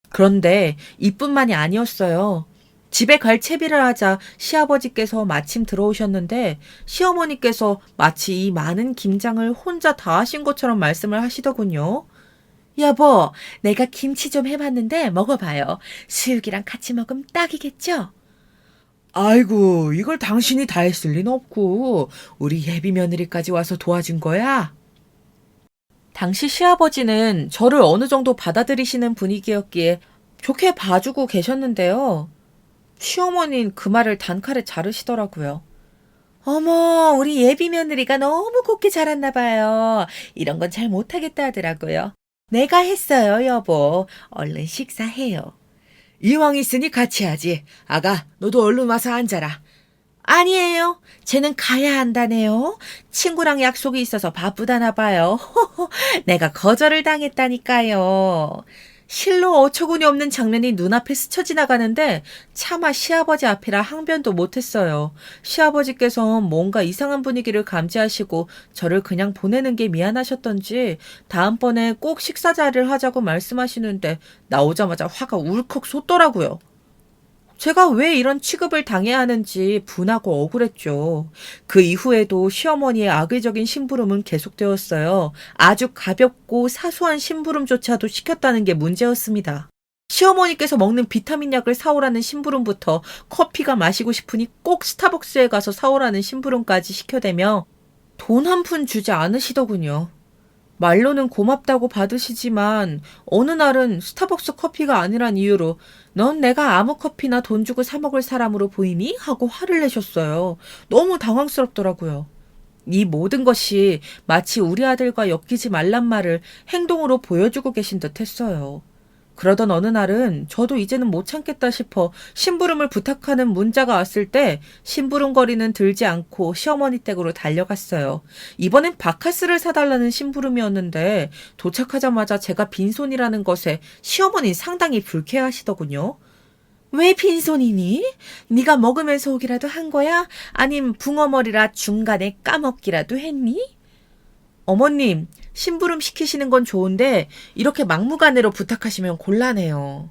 그런데 이뿐만이 아니었어요. 집에 갈 채비를 하자 시아버지께서 마침 들어오셨는데 시어머니께서 마치 이 많은 김장을 혼자 다 하신 것처럼 말씀을 하시더군요. 여보, 내가 김치 좀 해봤는데 먹어봐요. 수육이랑 같이 먹으면 딱이겠죠? 아이고, 이걸 당신이 다 했을 리는 없고 우리 예비 며느리까지 와서 도와준 거야? 당시 시아버지는 저를 어느 정도 받아들이시는 분위기였기에 좋게 봐주고 계셨는데요. 시어머니는 그 말을 단칼에 자르시더라고요. 어머, 우리 예비 며느리가 너무 곱게 자랐나 봐요. 이런 건 잘 못하겠다 하더라고요. 내가 했어요, 여보. 얼른 식사해요. 이왕 있으니 같이 하지. 아가, 너도 얼른 와서 앉아라. 아니에요. 쟤는 가야 한다네요. 친구랑 약속이 있어서 바쁘다나 봐요. 내가 거절을 당했다니까요. 실로 어처구니 없는 장면이 눈앞에 스쳐 지나가는데 차마 시아버지 앞이라 항변도 못했어요. 시아버지께서 뭔가 이상한 분위기를 감지하시고 저를 그냥 보내는 게 미안하셨던지 다음번에 꼭 식사 자리를 하자고 말씀하시는데 나오자마자 화가 울컥 솟더라고요. 제가 왜 이런 취급을 당해야 하는지 분하고 억울했죠. 그 이후에도 시어머니의 악의적인 심부름은 계속되었어요. 아주 가볍고 사소한 심부름조차도 시켰다는 게 문제였습니다. 시어머니께서 먹는 비타민 약을 사오라는 심부름부터 커피가 마시고 싶으니 꼭 스타벅스에 가서 사오라는 심부름까지 시켜대며 돈 한 푼 주지 않으시더군요. 말로는 고맙다고 받으시지만 어느 날은 스타벅스 커피가 아니란 이유로 넌 내가 아무 커피나 돈 주고 사 먹을 사람으로 보이니? 하고 화를 내셨어요. 너무 당황스럽더라고요. 이 모든 것이 마치 우리 아들과 엮이지 말란 말을 행동으로 보여주고 계신 듯 했어요. 그러던 어느 날은 저도 이제는 못 참겠다 싶어 심부름을 부탁하는 문자가 왔을 때 심부름거리는 들지 않고 시어머니 댁으로 달려갔어요. 이번엔 바카스를 사달라는 심부름이었는데 도착하자마자 제가 빈손이라는 것에 시어머니 상당히 불쾌하시더군요. 왜 빈손이니? 네가 먹으면서 오기라도 한 거야? 아님 붕어머리라 중간에 까먹기라도 했니? 어머님, 심부름 시키시는 건 좋은데 이렇게 막무가내로 부탁하시면 곤란해요.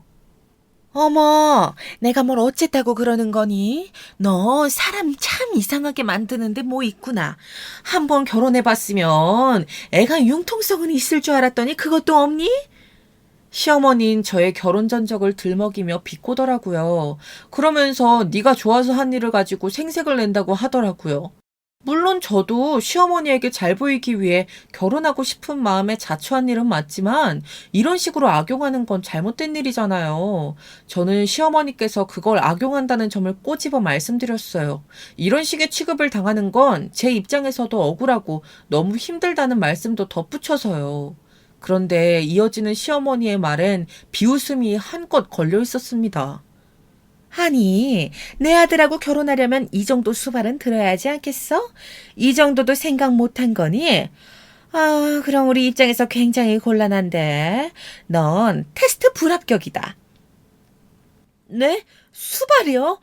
어머, 내가 뭘 어쨌다고 그러는 거니? 너 사람 참 이상하게 만드는데 뭐 있구나. 한번 결혼해봤으면 애가 융통성은 있을 줄 알았더니 그것도 없니? 시어머니는 저의 결혼 전적을 들먹이며 비꼬더라고요. 그러면서 네가 좋아서 한 일을 가지고 생색을 낸다고 하더라고요. 물론 저도 시어머니에게 잘 보이기 위해 결혼하고 싶은 마음에 자초한 일은 맞지만 이런 식으로 악용하는 건 잘못된 일이잖아요. 저는 시어머니께서 그걸 악용한다는 점을 꼬집어 말씀드렸어요. 이런 식의 취급을 당하는 건 제 입장에서도 억울하고 너무 힘들다는 말씀도 덧붙여서요. 그런데 이어지는 시어머니의 말엔 비웃음이 한껏 걸려 있었습니다. 아니, 내 아들하고 결혼하려면 이 정도 수발은 들어야 하지 않겠어? 이 정도도 생각 못한 거니? 아, 그럼 우리 입장에서 굉장히 곤란한데. 넌 테스트 불합격이다. 네? 수발이요?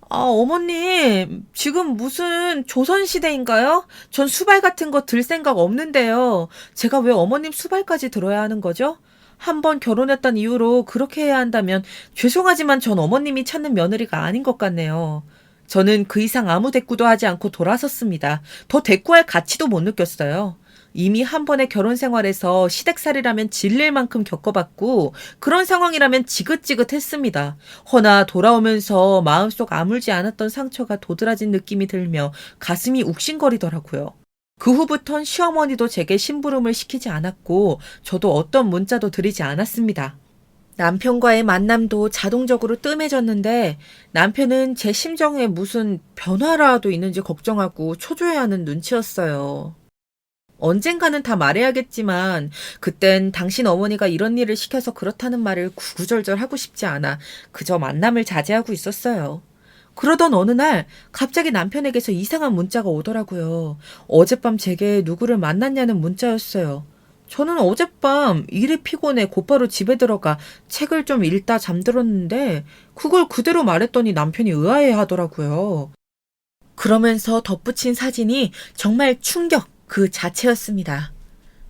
아, 어머님, 지금 무슨 조선시대인가요? 전 수발 같은 거 들 생각 없는데요. 제가 왜 어머님 수발까지 들어야 하는 거죠? 한 번 결혼했던 이유로 그렇게 해야 한다면 죄송하지만 전 어머님이 찾는 며느리가 아닌 것 같네요. 저는 그 이상 아무 대꾸도 하지 않고 돌아섰습니다. 더 대꾸할 가치도 못 느꼈어요. 이미 한 번의 결혼 생활에서 시댁살이라면 질릴 만큼 겪어봤고 그런 상황이라면 지긋지긋했습니다. 허나 돌아오면서 마음속 아물지 않았던 상처가 도드라진 느낌이 들며 가슴이 욱신거리더라고요. 그 후부턴 시어머니도 제게 심부름을 시키지 않았고 저도 어떤 문자도 드리지 않았습니다. 남편과의 만남도 자동적으로 뜸해졌는데 남편은 제 심정에 무슨 변화라도 있는지 걱정하고 초조해하는 눈치였어요. 언젠가는 다 말해야겠지만 그땐 당신 어머니가 이런 일을 시켜서 그렇다는 말을 구구절절 하고 싶지 않아 그저 만남을 자제하고 있었어요. 그러던 어느 날 갑자기 남편에게서 이상한 문자가 오더라고요. 어젯밤 제게 누구를 만났냐는 문자였어요. 저는 어젯밤 일이 피곤해 곧바로 집에 들어가 책을 좀 읽다 잠들었는데 그걸 그대로 말했더니 남편이 의아해 하더라고요. 그러면서 덧붙인 사진이 정말 충격 그 자체였습니다.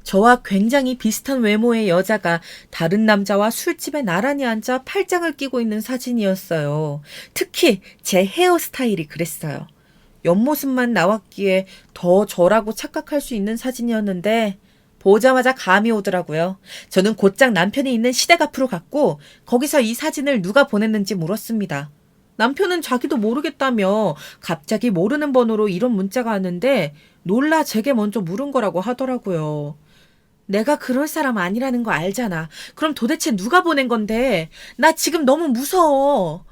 저와 굉장히 비슷한 외모의 여자가 다른 남자와 술집에 나란히 앉아 팔짱을 끼고 있는 사진이었어요. 특히 제 헤어스타일이 그랬어요. 옆모습만 나왔기에 더 저라고 착각할 수 있는 사진이었는데 보자마자 감이 오더라고요. 저는 곧장 남편이 있는 시댁 앞으로 갔고 거기서 이 사진을 누가 보냈는지 물었습니다. 남편은 자기도 모르겠다며 갑자기 모르는 번호로 이런 문자가 왔는데 놀라 제게 먼저 물은 거라고 하더라고요. 내가 그럴 사람 아니라는 거 알잖아. 그럼 도대체 누가 보낸 건데? 나 지금 너무 무서워.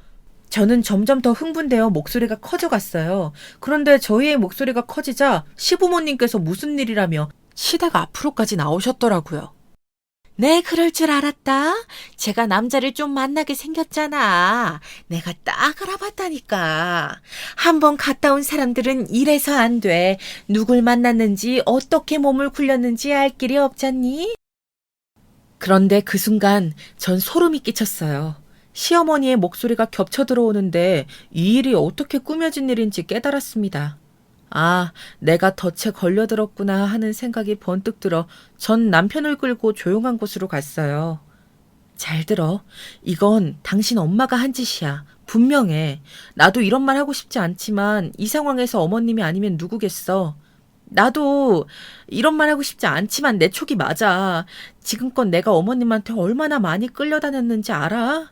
저는 점점 더 흥분되어 목소리가 커져갔어요. 그런데 저희의 목소리가 커지자 시부모님께서 무슨 일이라며 시댁 앞으로까지 나오셨더라고요. 네, 그럴 줄 알았다. 제가 남자를 좀 만나게 생겼잖아. 내가 딱 알아봤다니까. 한번 갔다 온 사람들은 이래서 안 돼. 누굴 만났는지 어떻게 몸을 굴렸는지 알 길이 없잖니? 그런데 그 순간 전 소름이 끼쳤어요. 시어머니의 목소리가 겹쳐 들어오는데 이 일이 어떻게 꾸며진 일인지 깨달았습니다. 아, 내가 덫에 걸려들었구나 하는 생각이 번뜩 들어 전 남편을 끌고 조용한 곳으로 갔어요. 잘 들어. 이건 당신 엄마가 한 짓이야. 분명해. 나도 이런 말 하고 싶지 않지만 이 상황에서 어머님이 아니면 누구겠어. 나도 이런 말 하고 싶지 않지만 내 촉이 맞아. 지금껏 내가 어머님한테 얼마나 많이 끌려다녔는지 알아?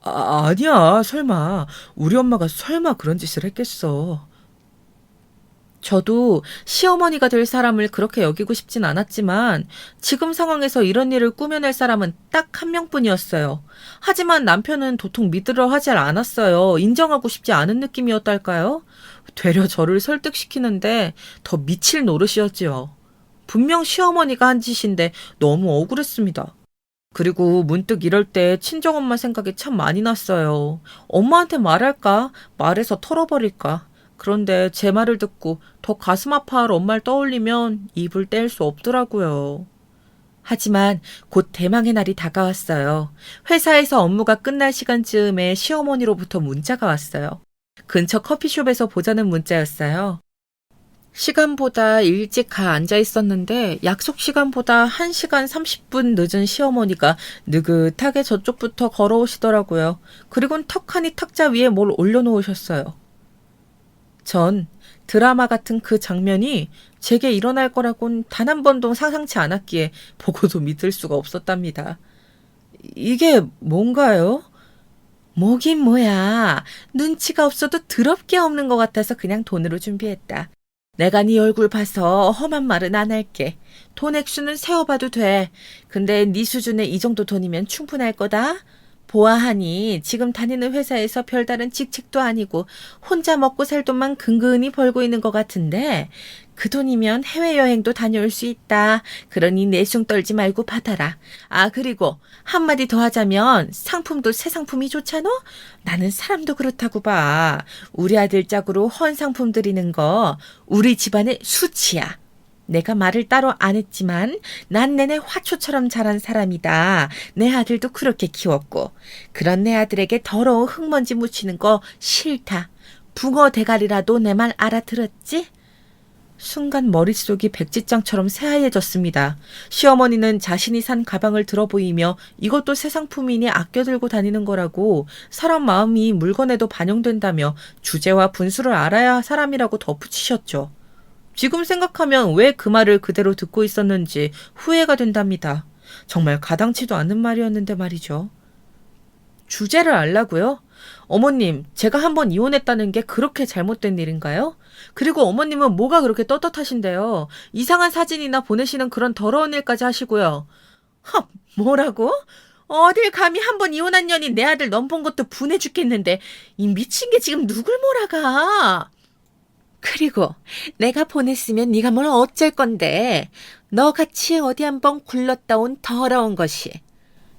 아니야, 설마. 우리 엄마가 설마 그런 짓을 했겠어. 저도 시어머니가 될 사람을 그렇게 여기고 싶진 않았지만 지금 상황에서 이런 일을 꾸며낼 사람은 딱 한 명뿐이었어요. 하지만 남편은 도통 믿으려 하질 않았어요. 인정하고 싶지 않은 느낌이었달까요? 되려 저를 설득시키는데 더 미칠 노릇이었지요. 분명 시어머니가 한 짓인데 너무 억울했습니다. 그리고 문득 이럴 때 친정엄마 생각이 참 많이 났어요. 엄마한테 말할까? 말해서 털어버릴까? 그런데 제 말을 듣고 더 가슴 아파할 엄마를 떠올리면 입을 뗄 수 없더라고요. 하지만 곧 대망의 날이 다가왔어요. 회사에서 업무가 끝날 시간쯤에 시어머니로부터 문자가 왔어요. 근처 커피숍에서 보자는 문자였어요. 시간보다 일찍 가 앉아 있었는데 약속 시간보다 1시간 30분 늦은 시어머니가 느긋하게 저쪽부터 걸어오시더라고요. 그리고는 턱하니 탁자 위에 뭘 올려놓으셨어요. 전 드라마 같은 그 장면이 제게 일어날 거라곤 단 한 번도 상상치 않았기에 보고도 믿을 수가 없었답니다. 이게 뭔가요? 뭐긴 뭐야. 눈치가 없어도 더럽게 없는 것 같아서 그냥 돈으로 준비했다. 내가 네 얼굴 봐서 험한 말은 안 할게. 돈 액수는 세어봐도 돼. 근데 네 수준에 이 정도 돈이면 충분할 거다. 보아하니 지금 다니는 회사에서 별다른 직책도 아니고 혼자 먹고 살 돈만 근근히 벌고 있는 것 같은데 그 돈이면 해외여행도 다녀올 수 있다. 그러니 내숭 떨지 말고 받아라. 아, 그리고 한마디 더 하자면 상품도 새 상품이 좋잖아? 나는 사람도 그렇다고 봐. 우리 아들 짝으로 헌 상품 드리는 거 우리 집안의 수치야. 내가 말을 따로 안 했지만 난 내내 화초처럼 자란 사람이다. 내 아들도 그렇게 키웠고. 그런 내 아들에게 더러운 흙먼지 묻히는 거 싫다. 붕어 대가리라도 내 말 알아들었지? 순간 머릿속이 백지장처럼 새하얘졌습니다. 시어머니는 자신이 산 가방을 들어 보이며 이것도 새 상품이니 아껴 들고 다니는 거라고 사람 마음이 물건에도 반영된다며 주제와 분수를 알아야 할 사람이라고 덧붙이셨죠. 지금 생각하면 왜 그 말을 그대로 듣고 있었는지 후회가 된답니다. 정말 가당치도 않는 말이었는데 말이죠. 주제를 알라고요? 어머님, 제가 한번 이혼했다는 게 그렇게 잘못된 일인가요? 그리고 어머님은 뭐가 그렇게 떳떳하신데요? 이상한 사진이나 보내시는 그런 더러운 일까지 하시고요. 헉, 뭐라고? 어딜 감히 한번 이혼한 년이 내 아들 넘본 것도 분해 죽겠는데 이 미친 게 지금 누굴 몰아가? 그리고 내가 보냈으면 네가 뭘 어쩔 건데. 너같이 어디 한번 굴렀다 온 더러운 것이.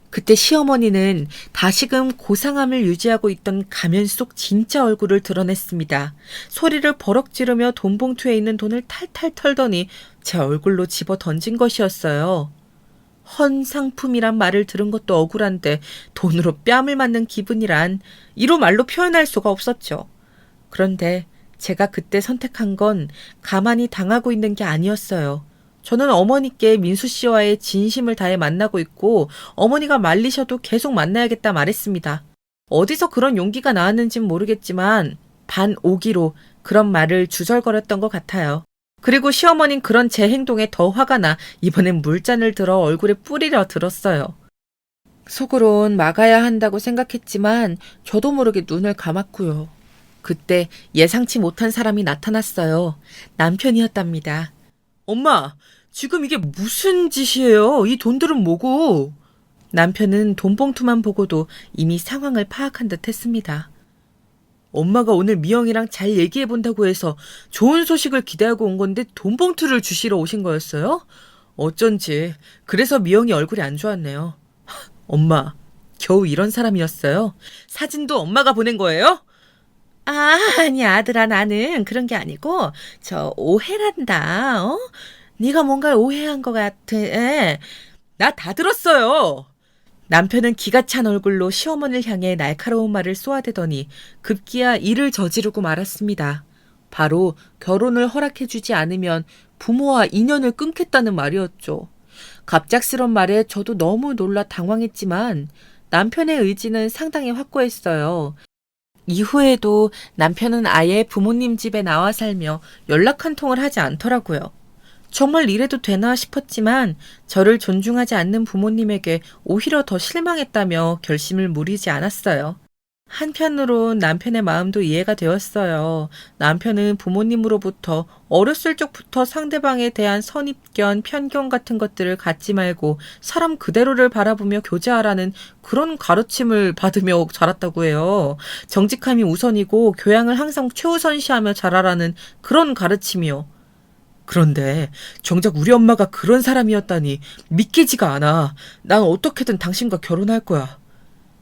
그때 시어머니는 다시금 고상함을 유지하고 있던 가면 속 진짜 얼굴을 드러냈습니다. 소리를 버럭 지르며 돈 봉투에 있는 돈을 탈탈 털더니 제 얼굴로 집어 던진 것이었어요. 헌 상품이란 말을 들은 것도 억울한데 돈으로 뺨을 맞는 기분이란 이로 말로 표현할 수가 없었죠. 그런데 제가 그때 선택한 건 가만히 당하고 있는 게 아니었어요. 저는 어머니께 민수 씨와의 진심을 다해 만나고 있고 어머니가 말리셔도 계속 만나야겠다 말했습니다. 어디서 그런 용기가 나왔는진 모르겠지만 반오기로 그런 말을 주절거렸던 것 같아요. 그리고 시어머니는 그런 제 행동에 더 화가 나 이번엔 물잔을 들어 얼굴에 뿌리려 들었어요. 속으론 막아야 한다고 생각했지만 저도 모르게 눈을 감았고요. 그때 예상치 못한 사람이 나타났어요. 남편이었답니다. 엄마, 지금 이게 무슨 짓이에요? 이 돈들은 뭐고? 남편은 돈봉투만 보고도 이미 상황을 파악한 듯 했습니다. 엄마가 오늘 미영이랑 잘 얘기해 본다고 해서 좋은 소식을 기대하고 온 건데 돈봉투를 주시러 오신 거였어요? 어쩐지 그래서 미영이 얼굴이 안 좋았네요. 엄마, 겨우 이런 사람이었어요? 사진도 엄마가 보낸 거예요? 아니 아들아 나는 그런 게 아니고 저 오해란다. 어? 네가 뭔가를 오해한 것 같아. 나 다 들었어요. 남편은 기가 찬 얼굴로 시어머니를 향해 날카로운 말을 쏘아대더니 급기야 일을 저지르고 말았습니다. 바로 결혼을 허락해주지 않으면 부모와 인연을 끊겠다는 말이었죠. 갑작스런 말에 저도 너무 놀라 당황했지만 남편의 의지는 상당히 확고했어요. 이후에도 남편은 아예 부모님 집에 나와 살며 연락 한 통을 하지 않더라고요. 정말 이래도 되나 싶었지만 저를 존중하지 않는 부모님에게 오히려 더 실망했다며 결심을 무리지 않았어요. 한편으론 남편의 마음도 이해가 되었어요. 남편은 부모님으로부터 어렸을 적부터 상대방에 대한 선입견, 편견 같은 것들을 갖지 말고 사람 그대로를 바라보며 교제하라는 그런 가르침을 받으며 자랐다고 해요. 정직함이 우선이고 교양을 항상 최우선시하며 자라라는 그런 가르침이요. 그런데 정작 우리 엄마가 그런 사람이었다니 믿기지가 않아. 난 어떻게든 당신과 결혼할 거야.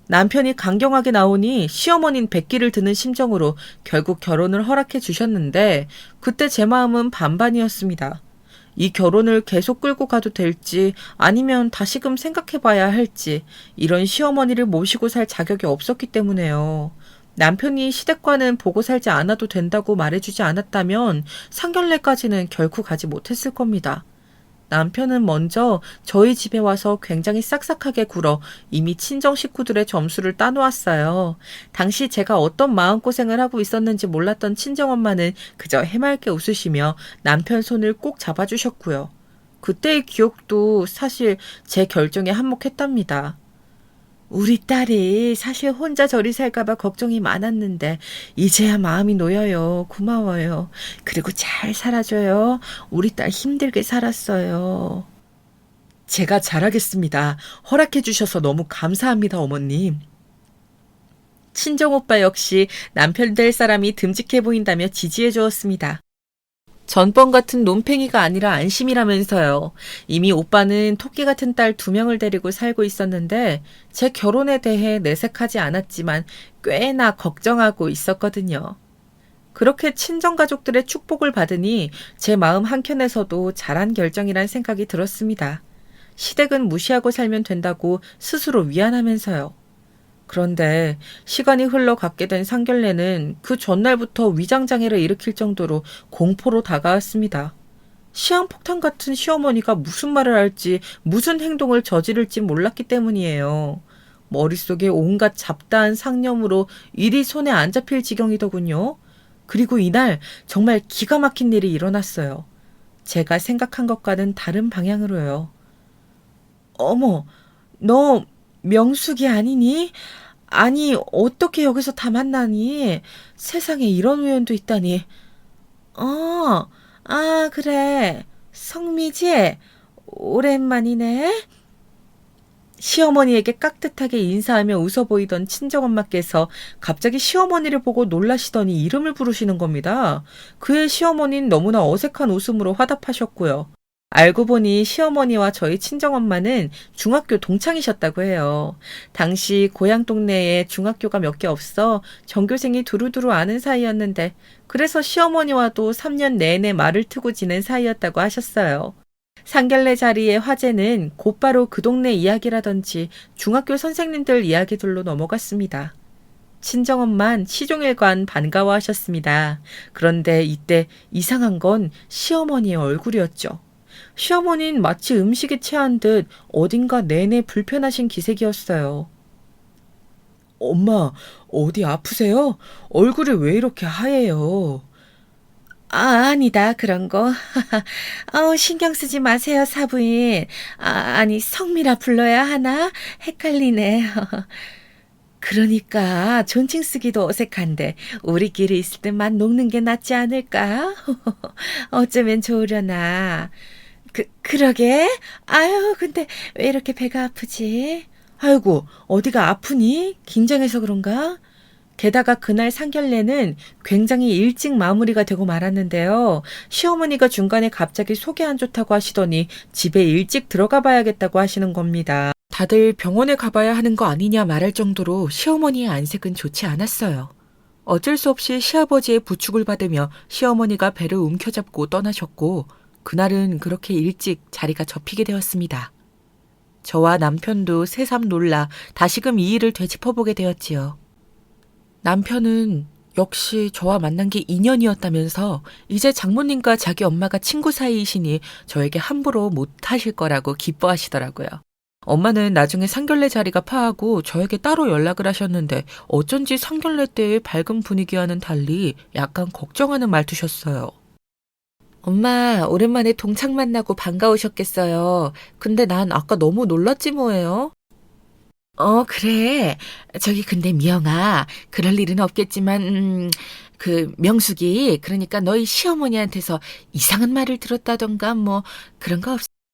남편이 강경하게 나오니 시어머니는 백기를 드는 심정으로 결국 결혼을 허락해 주셨는데 그때 제 마음은 반반이었습니다. 이 결혼을 계속 끌고 가도 될지 아니면 다시금 생각해 봐야 할지 이런 시어머니를 모시고 살 자격이 없었기 때문에요. 남편이 시댁과는 보고 살지 않아도 된다고 말해주지 않았다면 상견례까지는 결코 가지 못했을 겁니다. 남편은 먼저 저희 집에 와서 굉장히 싹싹하게 굴어 이미 친정 식구들의 점수를 따놓았어요. 당시 제가 어떤 마음고생을 하고 있었는지 몰랐던 친정엄마는 그저 해맑게 웃으시며 남편 손을 꼭 잡아주셨고요. 그때의 기억도 사실 제 결정에 한몫했답니다. 우리 딸이 사실 혼자 저리 살까봐 걱정이 많았는데 이제야 마음이 놓여요. 고마워요. 그리고 잘 살아줘요. 우리 딸 힘들게 살았어요. 제가 잘하겠습니다. 허락해 주셔서 너무 감사합니다, 어머님. 친정오빠 역시 남편 될 사람이 듬직해 보인다며 지지해 주었습니다. 전번 같은 논팽이가 아니라 안심이라면서요. 이미 오빠는 토끼 같은 딸 2명을 데리고 살고 있었는데 제 결혼에 대해 내색하지 않았지만 꽤나 걱정하고 있었거든요. 그렇게 친정가족들의 축복을 받으니 제 마음 한켠에서도 잘한 결정이란 생각이 들었습니다. 시댁은 무시하고 살면 된다고 스스로 위안하면서요. 그런데 시간이 흘러갔게 된 상견례는 그 전날부터 위장장애를 일으킬 정도로 공포로 다가왔습니다. 시한폭탄 같은 시어머니가 무슨 말을 할지 무슨 행동을 저지를지 몰랐기 때문이에요. 머릿속에 온갖 잡다한 상념으로 일이 손에 안 잡힐 지경이더군요. 그리고 이날 정말 기가 막힌 일이 일어났어요. 제가 생각한 것과는 다른 방향으로요. 어머, 너 명숙이 아니니? 아니, 어떻게 여기서 다 만나니? 세상에 이런 우연도 있다니. 그래. 성미지? 오랜만이네. 시어머니에게 깍듯하게 인사하며 웃어 보이던 친정엄마께서 갑자기 시어머니를 보고 놀라시더니 이름을 부르시는 겁니다. 그의 시어머니는 너무나 어색한 웃음으로 화답하셨고요. 알고 보니 시어머니와 저희 친정엄마는 중학교 동창이셨다고 해요. 당시 고향 동네에 중학교가 몇 개 없어 전교생이 두루두루 아는 사이였는데 그래서 시어머니와도 3년 내내 말을 트고 지낸 사이였다고 하셨어요. 상견례 자리의 화제는 곧바로 그 동네 이야기라든지 중학교 선생님들 이야기들로 넘어갔습니다. 친정엄만 시종일관 반가워하셨습니다. 그런데 이때 이상한 건 시어머니의 얼굴이었죠. 시어머니는 마치 음식에 취한 듯 어딘가 내내 불편하신 기색이었어요. 엄마, 어디 아프세요? 얼굴이 왜 이렇게 하얘요? 아니다, 그런 거. 신경 쓰지 마세요, 사부인. 아니, 성미라 불러야 하나? 헷갈리네. 그러니까 존칭 쓰기도 어색한데 우리끼리 있을 때만 녹는 게 낫지 않을까? 어쩌면 좋으려나. 그러게? 아유, 근데 왜 이렇게 배가 아프지? 아이고, 어디가 아프니? 긴장해서 그런가? 게다가 그날 상견례는 굉장히 일찍 마무리가 되고 말았는데요. 시어머니가 중간에 갑자기 속이 안 좋다고 하시더니 집에 일찍 들어가 봐야겠다고 하시는 겁니다. 다들 병원에 가봐야 하는 거 아니냐 말할 정도로 시어머니의 안색은 좋지 않았어요. 어쩔 수 없이 시아버지의 부축을 받으며 시어머니가 배를 움켜잡고 떠나셨고 그날은 그렇게 일찍 자리가 접히게 되었습니다. 저와 남편도 새삼 놀라 다시금 이 일을 되짚어보게 되었지요. 남편은 역시 저와 만난 게 인연이었다면서 이제 장모님과 자기 엄마가 친구 사이이시니 저에게 함부로 못하실 거라고 기뻐하시더라고요. 엄마는 나중에 상견례 자리가 파하고 저에게 따로 연락을 하셨는데 어쩐지 상견례 때의 밝은 분위기와는 달리 약간 걱정하는 말투셨어요. 엄마, 오랜만에 동창 만나고 반가우셨겠어요. 근데 난 아까 너무 놀랐지 뭐예요? 그래. 저기 근데 미영아, 그럴 일은 없겠지만 명숙이 그러니까 너희 시어머니한테서 이상한 말을 들었다던가 뭐 그런 거 없어?